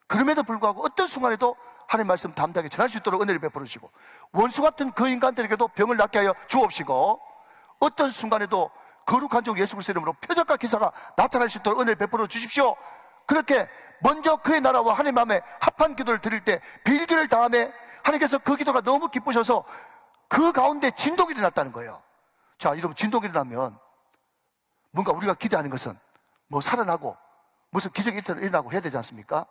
그럼에도 불구하고 어떤 순간에도 하나님 말씀 담대하게 전할 수 있도록 은혜를 베풀어 주시고, 원수 같은 그 인간들에게도 병을 낫게 하여 주옵시고, 어떤 순간에도 거룩한 종 예수 그리스도의 이름으로 표적과 기사가 나타날 수 있도록 은혜를 베풀어 주십시오. 그렇게 먼저 그의 나라와 하나님 마음에 합한 기도를 드릴 때 빌기를 다음에 하나님께서 그 기도가 너무 기쁘셔서 그 가운데 진동이 일어났다는 거예요. 자, 여러분, 진동이 일어나면 뭔가 우리가 기대하는 것은 뭐 살아나고 무슨 기적이 일어나고 해야 되지 않습니까?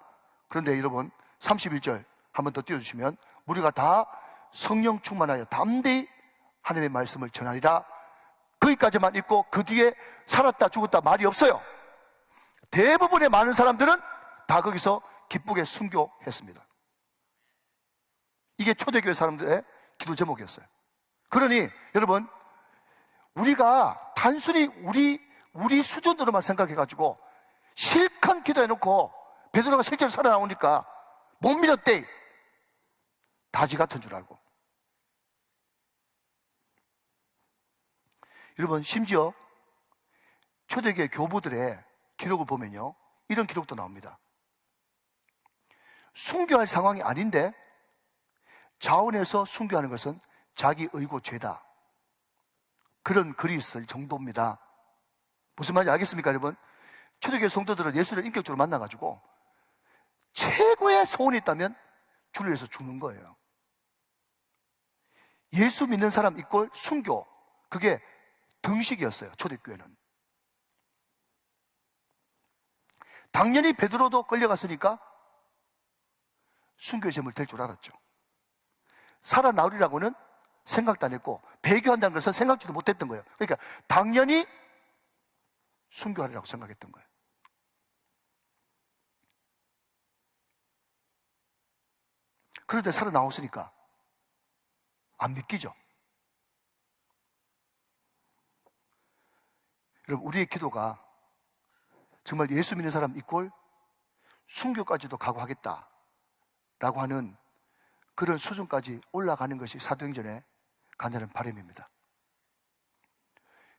그런데 여러분, 31절 한 번 더 띄워주시면, 우리가 다 성령 충만하여 담대히 하나님의 말씀을 전하리라. 거기까지만 읽고 그 뒤에 살았다 죽었다 말이 없어요. 대부분의 많은 사람들은 다 거기서 기쁘게 순교했습니다. 이게 초대교회 사람들의 기도 제목이었어요. 그러니 여러분, 우리가 단순히 우리 수준으로만 생각해가지고 실컷 기도해놓고 베드로가 실제로 살아나오니까 못 믿었대, 다지 같은 줄 알고. 여러분, 심지어 초대교회 교부들의 기록을 보면요, 이런 기록도 나옵니다. 순교할 상황이 아닌데 자원해서 순교하는 것은 자기 의고 죄다, 그런 글이 있을 정도입니다. 무슨 말인지 알겠습니까, 여러분? 초대교회 성도들은 예수를 인격적으로 만나가지고 최고의 소원이 있다면 주를 위해서 죽는 거예요. 예수 믿는 사람 이꼴 순교, 그게 등식이었어요, 초대교회는. 당연히 베드로도 끌려갔으니까 순교의 제물 될 줄 알았죠. 살아나오리라고는 생각도 안 했고, 배교한다는 것은 생각지도 못했던 거예요. 그러니까 당연히 순교하리라고 생각했던 거예요. 그런데 살아나왔으니까 안 믿기죠. 여러분, 우리의 기도가 정말 예수 믿는 사람 이꼴 순교까지도 각오하겠다라고 하는 그런 수준까지 올라가는 것이 사도행전의 간절한 바람입니다.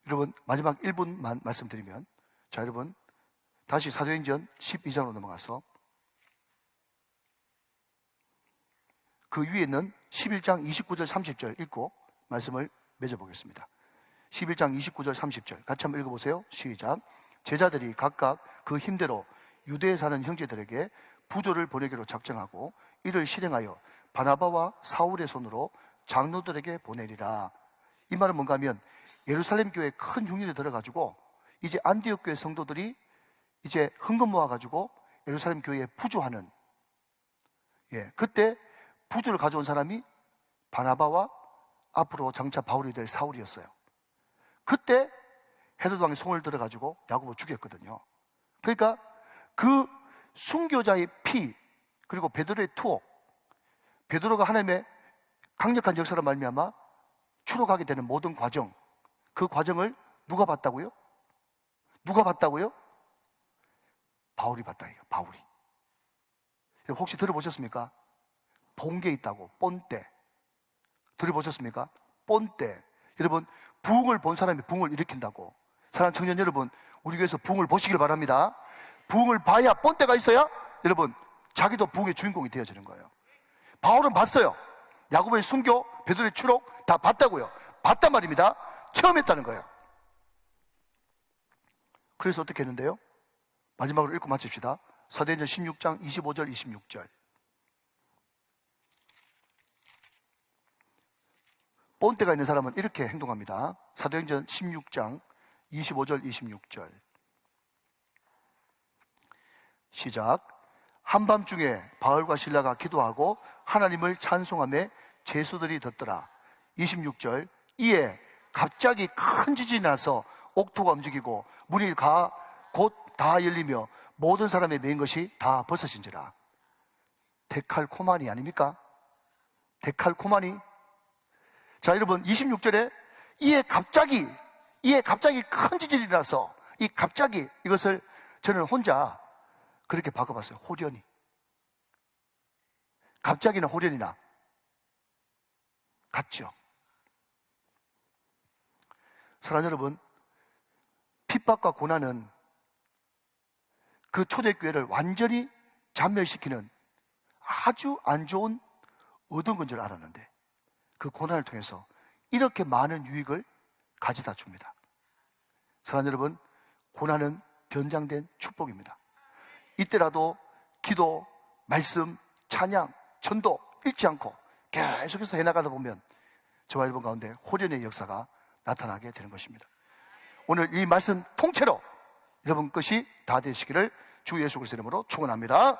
여러분, 마지막 1분만 말씀드리면, 자, 여러분, 다시 사도행전 12장으로 넘어가서 그 위에 있는 11장 29절 30절 읽고 말씀을 맺어보겠습니다. 11장 29절 30절 같이 한번 읽어보세요. 시작. 제자들이 각각 그 힘대로 유대에 사는 형제들에게 부조를 보내기로 작정하고 이를 실행하여 바나바와 사울의 손으로 장로들에게 보내리라. 이 말은 뭔가 하면, 예루살렘 교회에 큰 흉년이 들어가지고 이제 안디옥 교회 성도들이 이제 흥금 모아가지고 예루살렘 교회에 부조하는, 그때 부조를 가져온 사람이 바나바와 앞으로 장차 바울이 될 사울이었어요. 그때 헤로드 왕이 손을 들어가지고 야고보 죽였거든요. 그러니까 그 순교자의 피, 그리고 베드로의 투옥, 베드로가 하나님의 강력한 역사로 말미암아 추록하게 되는 모든 과정, 그 과정을 누가 봤다고요? 누가 봤다고요? 바울이 봤다. 바울이. 혹시 들어보셨습니까? 본 게 있다고. 본때. 들어보셨습니까? 본때. 여러분, 부흥을 본 사람이 부흥을 일으킨다고. 사랑하는 청년 여러분, 우리 교회에서 부흥을 보시길 바랍니다. 부흥을 봐야, 본때가 있어야 여러분 자기도 부흥의 주인공이 되어지는 거예요. 바울은 봤어요. 야고보의 순교, 베드로의 추록 다 봤다고요. 봤단 말입니다. 체험했다는 거예요. 그래서 어떻게 했는데요? 마지막으로 읽고 마칩시다. 사도행전 16장 25절 26절. 본때가 있는 사람은 이렇게 행동합니다. 사도행전 16장 25절 26절. 시작. 한밤중에 바울과 실라가 기도하고 하나님을 찬송하며 제수들이 듣더라. 26절. 이에 갑자기 큰 지진이 나서 옥토가 움직이고 문이 곧 다 열리며 모든 사람의 메인 것이 다 벗어진지라. 데칼코마니 아닙니까? 데칼코마니. 자, 여러분, 26절에 이에 갑자기 큰 지진이 나서, 이 갑자기, 이것을 저는 혼자 그렇게 바꿔봤어요. 호련히. 갑자기나 호련이나 같죠. 사랑하는 여러분, 핍박과 고난은 그 초대교회를 완전히 잔멸시키는 아주 안 좋은 어두운 건 줄 알았는데 그 고난을 통해서 이렇게 많은 유익을 가져다 줍니다. 사랑하는 여러분, 고난은 변장된 축복입니다. 이때라도 기도, 말씀, 찬양, 전도 잃지 않고 계속해서 해나가다 보면 저와 여러분 가운데 호련의 역사가 나타나게 되는 것입니다. 오늘 이 말씀 통째로 여러분 것이 다 되시기를 주 예수 그리스도의 이름으로 축원합니다.